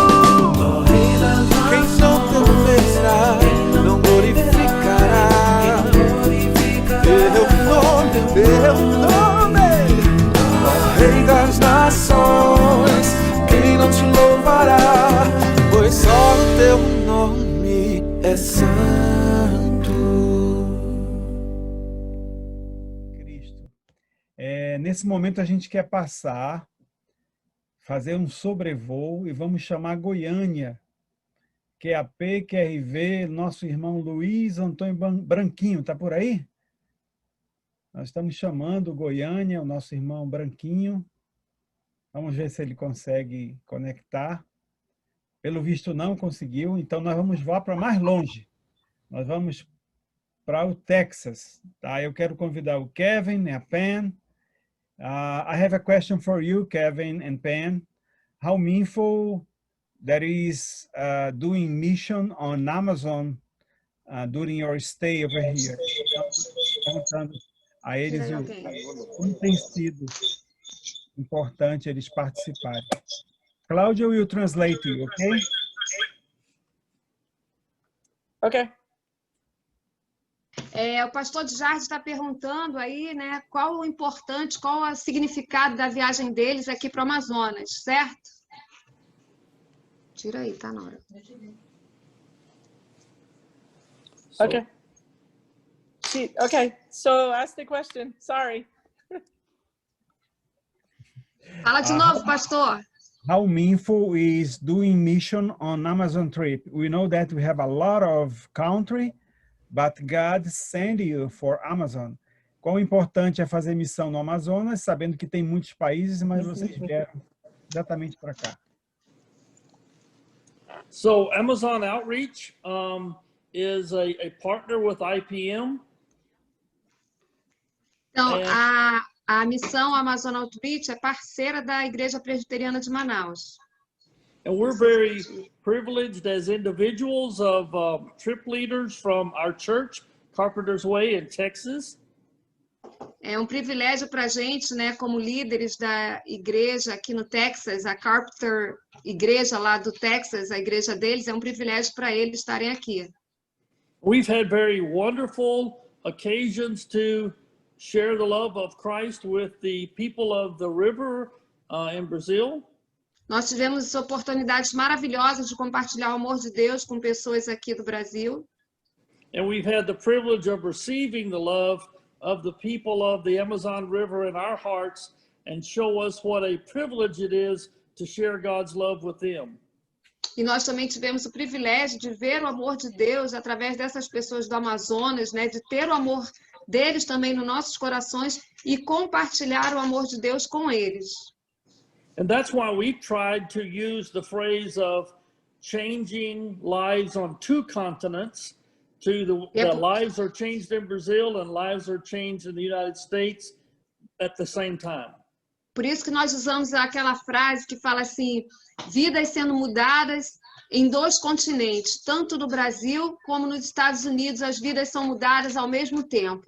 Ó Rei das nações, quem não temerá, não glorificará teu nome. Ó Rei das nações, quem não te louvará, pois só o teu nome é santo. Cristo. Nesse momento a gente quer fazer um sobrevoo e vamos chamar Goiânia, QAP, QRV, nosso irmão Luiz Antônio Branquinho, está por aí? Nós estamos chamando Goiânia, o nosso irmão Branquinho. Vamos ver se ele consegue conectar. Pelo visto não conseguiu, então nós vamos voar para mais longe. Nós vamos para o Texas. Tá? Eu quero convidar o Kevin e a Pen. I have a question for you, Kevin and Pen. How meaningful that is doing mission on Amazon during your stay over here. Perguntando a eles como tem sido importante eles participarem. Cláudia will translate you, okay? Okay. O pastor de Jardim está perguntando aí, né, qual o significado da viagem deles aqui para o Amazonas, certo? Tira aí, tá na hora. Okay. Okay, so ask the question. Sorry. Fala de novo, pastor. How meaningful is doing mission on Amazon trip? We know that we have a lot of country, but God sent you for Amazon. Quão importante é fazer missão no Amazonas, sabendo que tem muitos países, mas vocês vieram exatamente para cá. So Amazon Outreach is a partner with IPM. Então, a missão Amazon Outreach é parceira da Igreja Presbiteriana de Manaus. And we're very privileged as individuals of trip leaders from our church, Carpenter's Way in Texas. É um privilégio para a gente, né, como líderes da igreja aqui no Texas, a Carpenter Igreja lá do Texas, a igreja deles, é um privilégio para eles estarem aqui. We've had very wonderful occasions to share the love of Christ with the people of the river in Brazil. Nós tivemos oportunidades maravilhosas de compartilhar o amor de Deus com pessoas aqui do Brasil. And we've had the privilege of receiving the love of the people of the Amazon River in our hearts and show us what a privilege it is to share God's love with them. E nós também tivemos o privilégio de ver o amor de Deus através dessas pessoas do Amazonas, né, de ter o amor deles também nos nossos corações e compartilhar o amor de Deus com eles. And that's why we've tried to use the phrase of changing lives on two continents to the lives are changed in Brazil and lives are changed in the United States at the same time. Por isso que nós usamos aquela frase que fala assim, vidas sendo mudadas em dois continentes, tanto no Brasil como nos Estados Unidos, as vidas são mudadas ao mesmo tempo.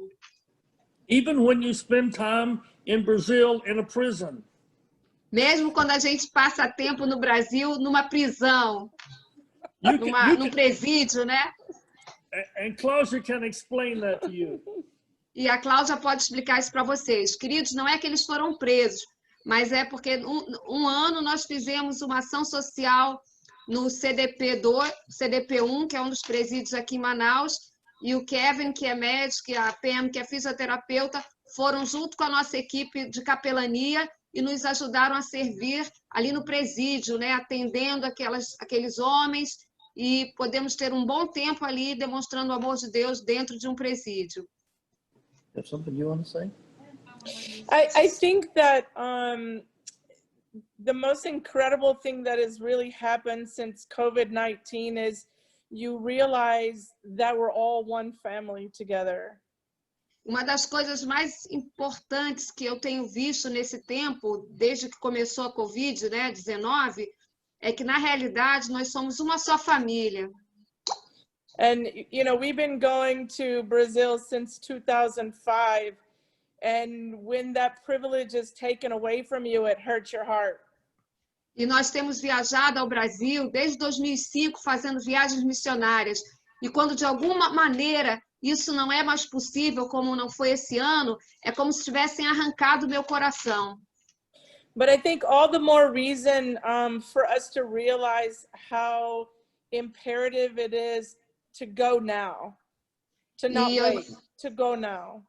Even when you spend time in Brazil in a prison. Mesmo quando a gente passa tempo no Brasil numa prisão, num presídio, né? And Cláudia can explain that to you. E a Cláudia pode explicar isso para vocês. Queridos, não é que eles foram presos, mas é porque um ano nós fizemos uma ação social no CDP1, que é um dos presídios aqui em Manaus, e o Kevin, que é médico, e a Pam, que é fisioterapeuta, foram junto com a nossa equipe de capelania e nos ajudaram a servir ali no presídio, né, atendendo aqueles homens, e podemos ter um bom tempo ali demonstrando o amor de Deus dentro de um presídio. Have something you want to say? I think that the most incredible thing that has really happened since COVID-19 is you realize that we're all one family together. Uma das coisas mais importantes que eu tenho visto nesse tempo, desde que começou a Covid, né, 19, é que na realidade nós somos uma só família. And you know, we've been going to Brazil since 2005, and when that privilege is taken away from you, it hurts your heart. E nós temos viajado ao Brasil desde 2005 fazendo viagens missionárias. E quando de alguma maneira isso não é mais possível, como não foi esse ano, é como se tivessem arrancado meu coração. But I think all the more reason for us to realize how imperative it is to go now, to not wait, to go now.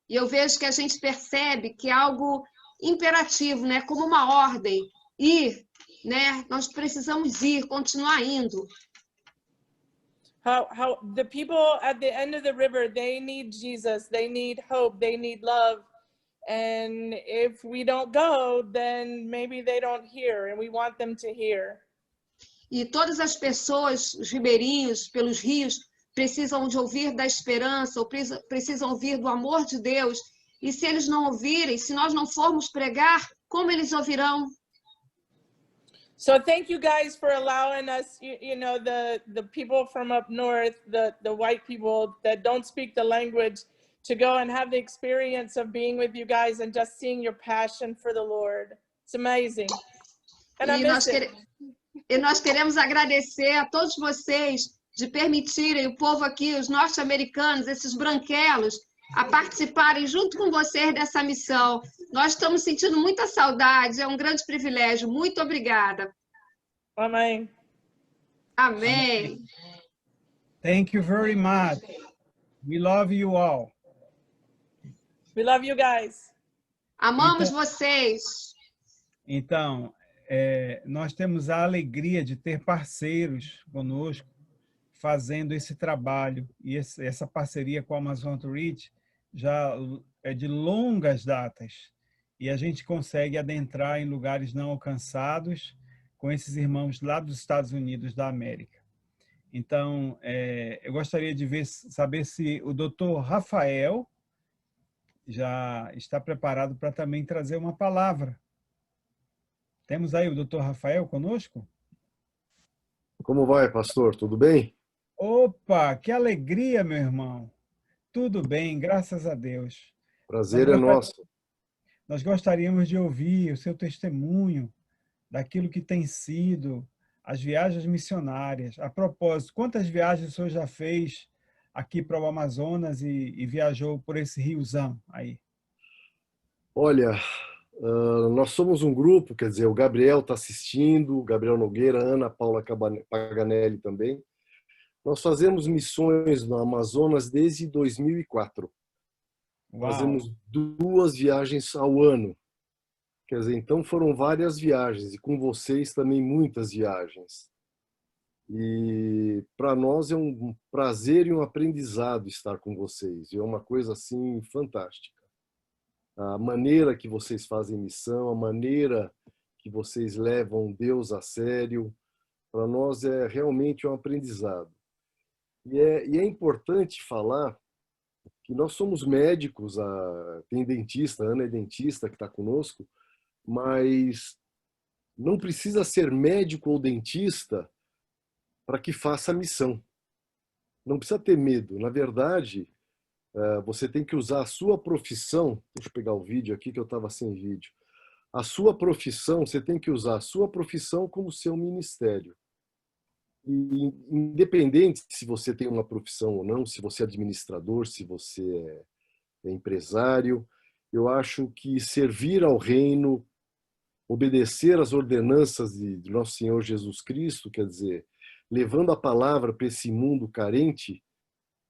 E eu vejo que a gente percebe que é algo imperativo, né, como uma ordem. Ir, né, nós precisamos ir, continuar indo. How the people at the end of the river, they need Jesus, they need hope, they need love. And if we don't go, then maybe they don't hear, and we want them to hear. E todas as pessoas, os ribeirinhos, pelos rios, precisam de ouvir da esperança, ou precisam ouvir do amor de Deus. E se eles não ouvirem, se nós não formos pregar, como eles ouvirão? So thank you guys for allowing us, you know, the people from up north, the white people that don't speak the language, to go and have the experience of being with you guys and just seeing your passion for the Lord. It's amazing. And I miss it. E nós queremos agradecer a todos vocês de permitirem o povo aqui, os norte-americanos, esses branquelos, a participarem junto com vocês dessa missão. Nós estamos sentindo muita saudade, é um grande privilégio. Muito obrigada. Amém. Amém. Thank you very much. We love you all. We love you guys. Amamos vocês. Então, nós temos a alegria de ter parceiros conosco fazendo esse trabalho. E essa parceria com a Amazon Outreach já é de longas datas. E a gente consegue adentrar em lugares não alcançados com esses irmãos lá dos Estados Unidos da América. Então, eu gostaria de saber se o Dr. Rafael já está preparado para também trazer uma palavra. Temos aí o Dr. Rafael conosco? Como vai, pastor? Tudo bem? Opa, que alegria, meu irmão. Tudo bem, graças a Deus. Prazer é nosso. Nós gostaríamos de ouvir o seu testemunho daquilo que tem sido as viagens missionárias. A propósito, quantas viagens o senhor já fez aqui para o Amazonas e viajou por esse riozão aí? Olha, nós somos um grupo, quer dizer, o Gabriel está assistindo, o Gabriel Nogueira, a Ana Paula Paganelli também. Nós fazemos missões no Amazonas desde 2004. Uau. Fazemos 2 viagens ao ano. Quer dizer, então foram várias viagens, e com vocês também muitas viagens. E para nós é um prazer e um aprendizado estar com vocês. É uma coisa assim fantástica. A maneira que vocês fazem missão, a maneira que vocês levam Deus a sério, para nós é realmente um aprendizado. E é importante falar que nós somos médicos, tem dentista, a Ana é dentista que está conosco, mas não precisa ser médico ou dentista para que faça a missão. Não precisa ter medo. Na verdade, você tem que usar a sua profissão. Deixa eu pegar o vídeo aqui que eu estava sem vídeo. A sua profissão, você tem que usar a sua profissão como seu ministério. E, independente se você tem uma profissão ou não, se você é administrador, se você é empresário, eu acho que servir ao reino, obedecer às ordenanças de nosso Senhor Jesus Cristo, quer dizer, levando a palavra para esse mundo carente,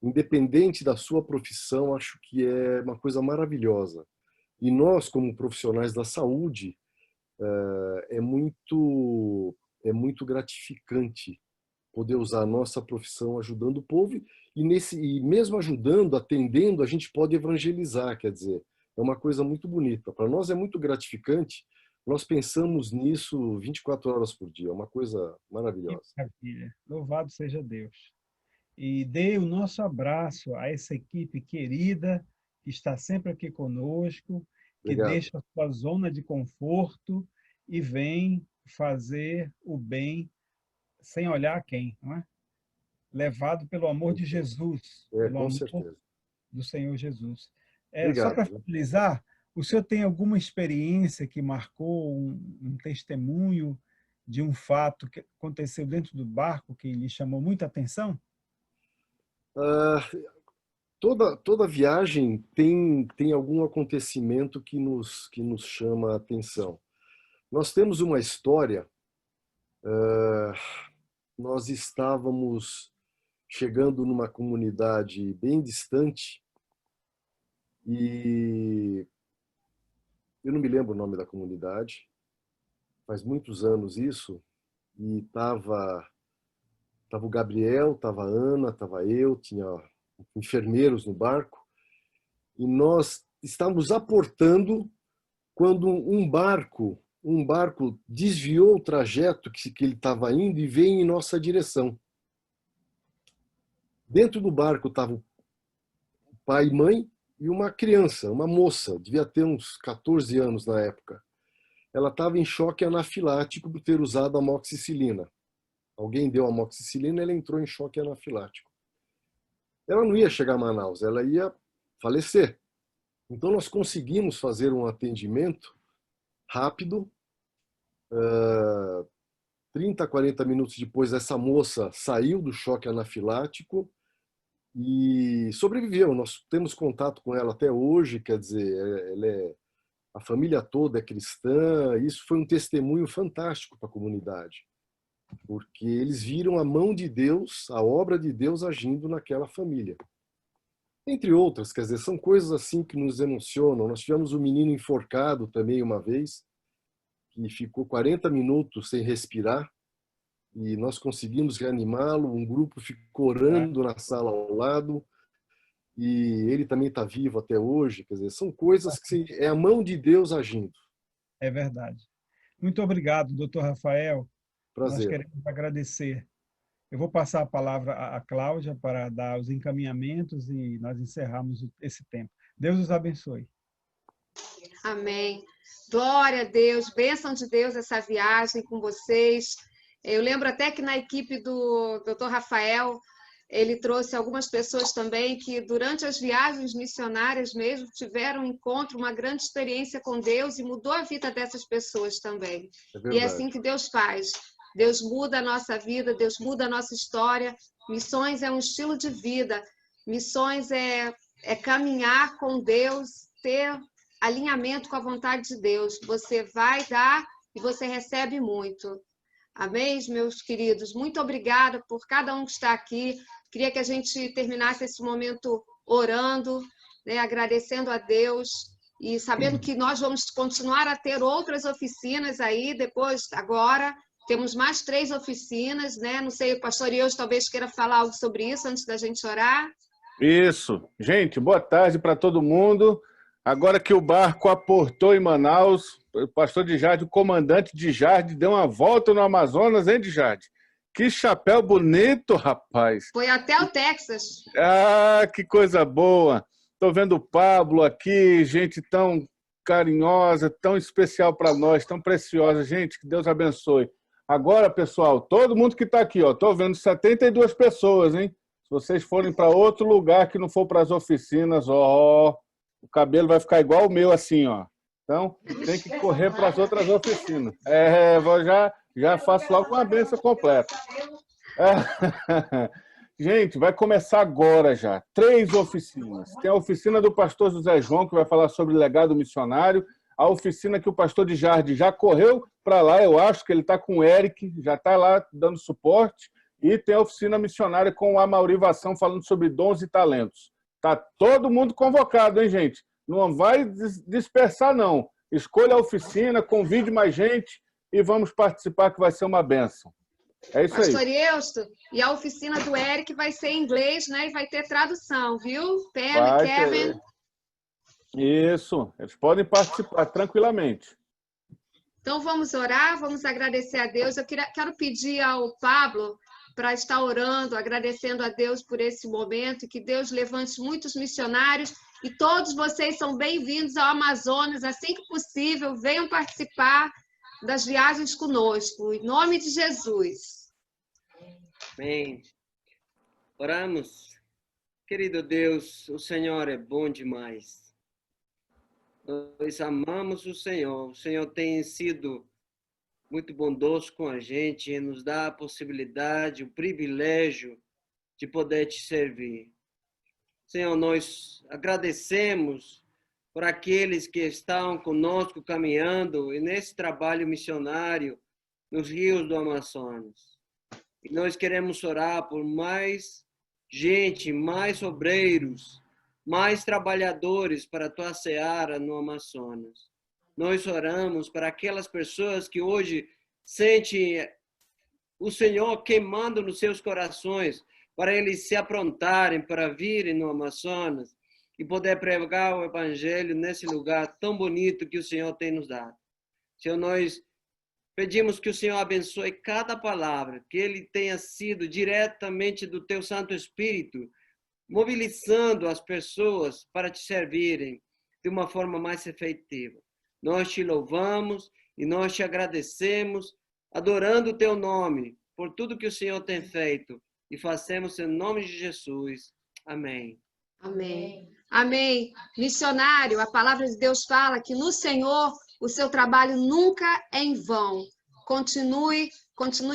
independente da sua profissão, acho que é uma coisa maravilhosa. E nós, como profissionais da saúde, é muito gratificante poder usar a nossa profissão ajudando o povo, e mesmo ajudando, atendendo, a gente pode evangelizar, quer dizer, é uma coisa muito bonita. Para nós é muito gratificante, nós pensamos nisso 24 horas por dia, é uma coisa maravilhosa. Que maravilha. Louvado seja Deus. E dê o nosso abraço a essa equipe querida que está sempre aqui conosco, que Obrigado. Deixa a sua zona de conforto e vem fazer o bem sem olhar a quem, não é? Levado pelo amor de Jesus, pelo com amor certeza. do Senhor Jesus. Obrigado. Só para finalizar, o senhor tem alguma experiência que marcou um testemunho de um fato que aconteceu dentro do barco que lhe chamou muita atenção? Toda viagem tem algum acontecimento que nos chama a atenção. Nós temos uma história. Nós estávamos chegando numa comunidade bem distante e eu não me lembro o nome da comunidade, faz muitos anos isso, e estava o Gabriel, estava a Ana, estava eu, tinha enfermeiros no barco, e nós estávamos aportando quando um barco desviou o trajeto que ele estava indo e veio em nossa direção. Dentro do barco estava o pai e mãe e uma criança, uma moça, devia ter uns 14 anos na época. ela estava em choque anafilático por ter usado amoxicilina. Alguém deu amoxicilina, ela entrou em choque anafilático. Ela não ia chegar a Manaus, ela ia falecer. Então nós conseguimos fazer um atendimento rápido. 30, 40 minutos depois, essa moça saiu do choque anafilático e sobreviveu. Nós temos contato com ela até hoje, quer dizer, a família toda é cristã. Isso foi um testemunho fantástico para a comunidade, porque eles viram a mão de Deus, a obra de Deus agindo naquela família. Entre outras, quer dizer, são coisas assim que nos emocionam. Nós tivemos um menino enforcado também uma vez, que ficou 40 minutos sem respirar, e nós conseguimos reanimá-lo. Um grupo ficou orando na sala ao lado, e ele também está vivo até hoje. Quer dizer, são coisas que é a mão de Deus agindo. É verdade. Muito obrigado, doutor Rafael. Prazer. Nós queremos agradecer. Eu vou passar a palavra à Cláudia para dar os encaminhamentos e nós encerramos esse tempo. Deus os abençoe. Amém. Glória a Deus, bênção de Deus essa viagem com vocês. Eu lembro até que na equipe do Dr. Rafael, ele trouxe algumas pessoas também que durante as viagens missionárias mesmo tiveram um encontro, uma grande experiência com Deus e mudou a vida dessas pessoas também. E é assim que Deus faz. Deus muda a nossa vida, Deus muda a nossa história. Missões é um estilo de vida. Missões é caminhar com Deus, ter alinhamento com a vontade de Deus. Você vai dar e você recebe muito. Amém, meus queridos? Muito obrigada por cada um que está aqui. Queria que a gente terminasse esse momento orando, né, agradecendo a Deus e sabendo que nós vamos continuar a ter outras oficinas aí depois, agora. Temos mais 3 oficinas, né? Não sei, o pastor Ios talvez queira falar algo sobre isso antes da gente orar. Isso. Gente, boa tarde para todo mundo. Agora que o barco aportou em Manaus, o pastor Djard, o comandante Djard, deu uma volta no Amazonas, hein, Djard? Que chapéu bonito, rapaz. Foi até o Texas. Ah, que coisa boa. Estou vendo o Pablo aqui, gente tão carinhosa, tão especial para nós, tão preciosa. Gente, que Deus abençoe. Agora, pessoal, todo mundo que está aqui, estou vendo 72 pessoas, hein? Se vocês forem para outro lugar que não for para as oficinas, o cabelo vai ficar igual o meu, assim, ó. Então, tem que correr para as outras oficinas. Já faço logo uma bênção completa. Gente, vai começar agora já. 3 oficinas. Tem a oficina do pastor José João, que vai falar sobre legado missionário. A oficina que o pastor Djard já correu para lá, eu acho que ele está com o Eric, já está lá dando suporte. E tem a oficina missionária com o Amaury Vação falando sobre dons e talentos. Está todo mundo convocado, hein, gente? Não vai dispersar, não. Escolha a oficina, convide mais gente e vamos participar, que vai ser uma bênção. É isso aí. Pastor Eusto, e a oficina do Eric vai ser em inglês, né? E vai ter tradução, viu? Pam, Kevin. Isso, eles podem participar tranquilamente. Então vamos orar, vamos agradecer a Deus. Eu quero pedir ao Pablo para estar orando, agradecendo a Deus por esse momento, que Deus levante muitos missionários e todos vocês são bem-vindos ao Amazonas, assim que possível, venham participar das viagens conosco, em nome de Jesus. Amém. Oramos. Querido Deus, o Senhor é bom demais. Nós amamos o Senhor tem sido muito bondoso com a gente e nos dá a possibilidade, o privilégio de poder te servir. Senhor, nós agradecemos por aqueles que estão conosco caminhando e nesse trabalho missionário nos rios do Amazonas. E nós queremos orar por mais gente, mais obreiros, mais trabalhadores para a tua seara no Amazonas. Nós oramos para aquelas pessoas que hoje sentem o Senhor queimando nos seus corações, para eles se aprontarem para virem no Amazonas e poder pregar o Evangelho nesse lugar tão bonito que o Senhor tem nos dado. Senhor, nós pedimos que o Senhor abençoe cada palavra, que ele tenha sido diretamente do teu Santo Espírito, mobilizando as pessoas para te servirem de uma forma mais efetiva. Nós te louvamos E nós te agradecemos, adorando o teu nome, por tudo que o Senhor tem feito. E fazemos em nome de Jesus. Amém. Amém. Amém. Missionário, a palavra de Deus fala que no Senhor o seu trabalho nunca é em vão. Continue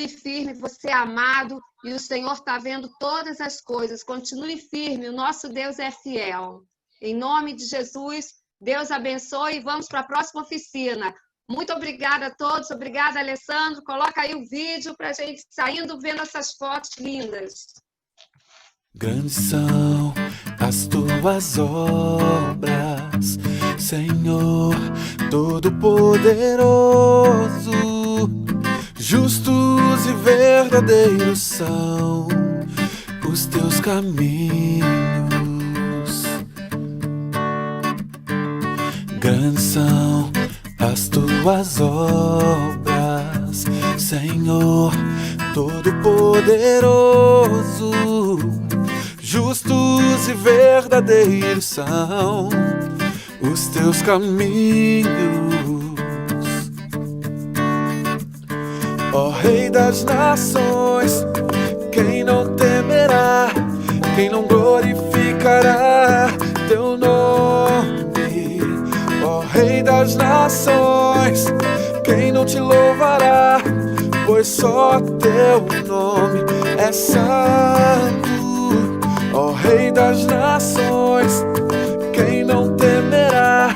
firme, você é amado e o Senhor está vendo todas as coisas. Continue firme, o nosso Deus é fiel. Em nome de Jesus, Deus abençoe e vamos para a próxima oficina. Muito obrigada a todos, obrigada, Alessandro. Coloca aí o vídeo para a gente saindo vendo essas fotos lindas. Grandes são as tuas obras, Senhor Todo-Poderoso. Justos e verdadeiros são os teus caminhos. Grandes são as tuas obras, Senhor Todo-Poderoso. Justos e verdadeiros são os teus caminhos. Ó Rei das nações, quem não temerá, quem não glorificará teu nome? Ó Rei das nações, quem não te louvará, pois só teu nome é santo. Ó Rei das nações, quem não temerá,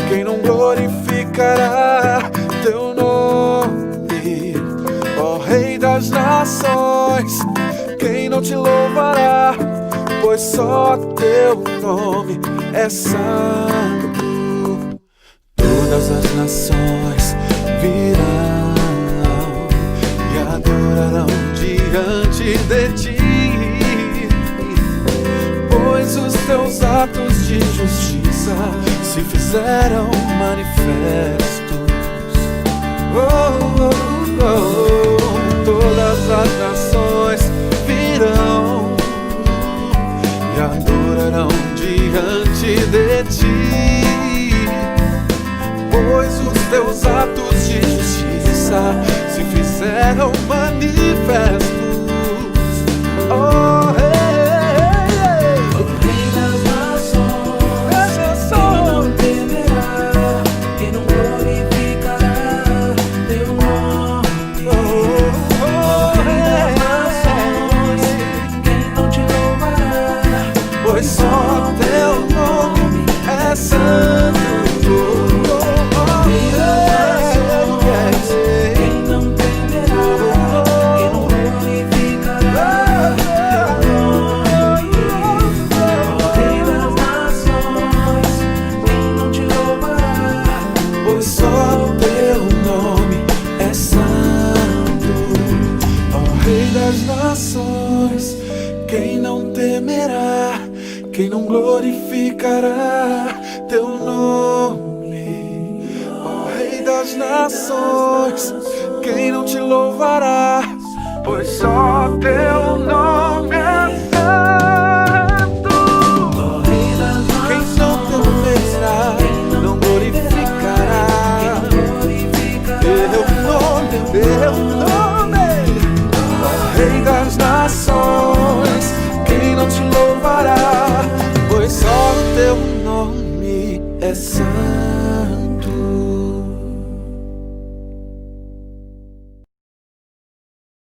quem não glorificará teu nome? Ó Rei das nações, quem não te louvará, pois só teu nome é santo. Todas as nações virão e adorarão diante de ti, pois os teus atos de justiça se fizeram manifestos. Todas as nações virão e adorarão diante de ti, pois os teus atos de justiça se fizeram manifestos. Oh, hey. Quem não temerá, quem não glorificará teu nome? Ó Rei das nações, quem não te louvará, pois só teu nome é santo. Ó Rei das nações, quem não temerá, não glorificará teu nome. Ó Rei das nações, quem não te louvará, pois só o teu nome é santo.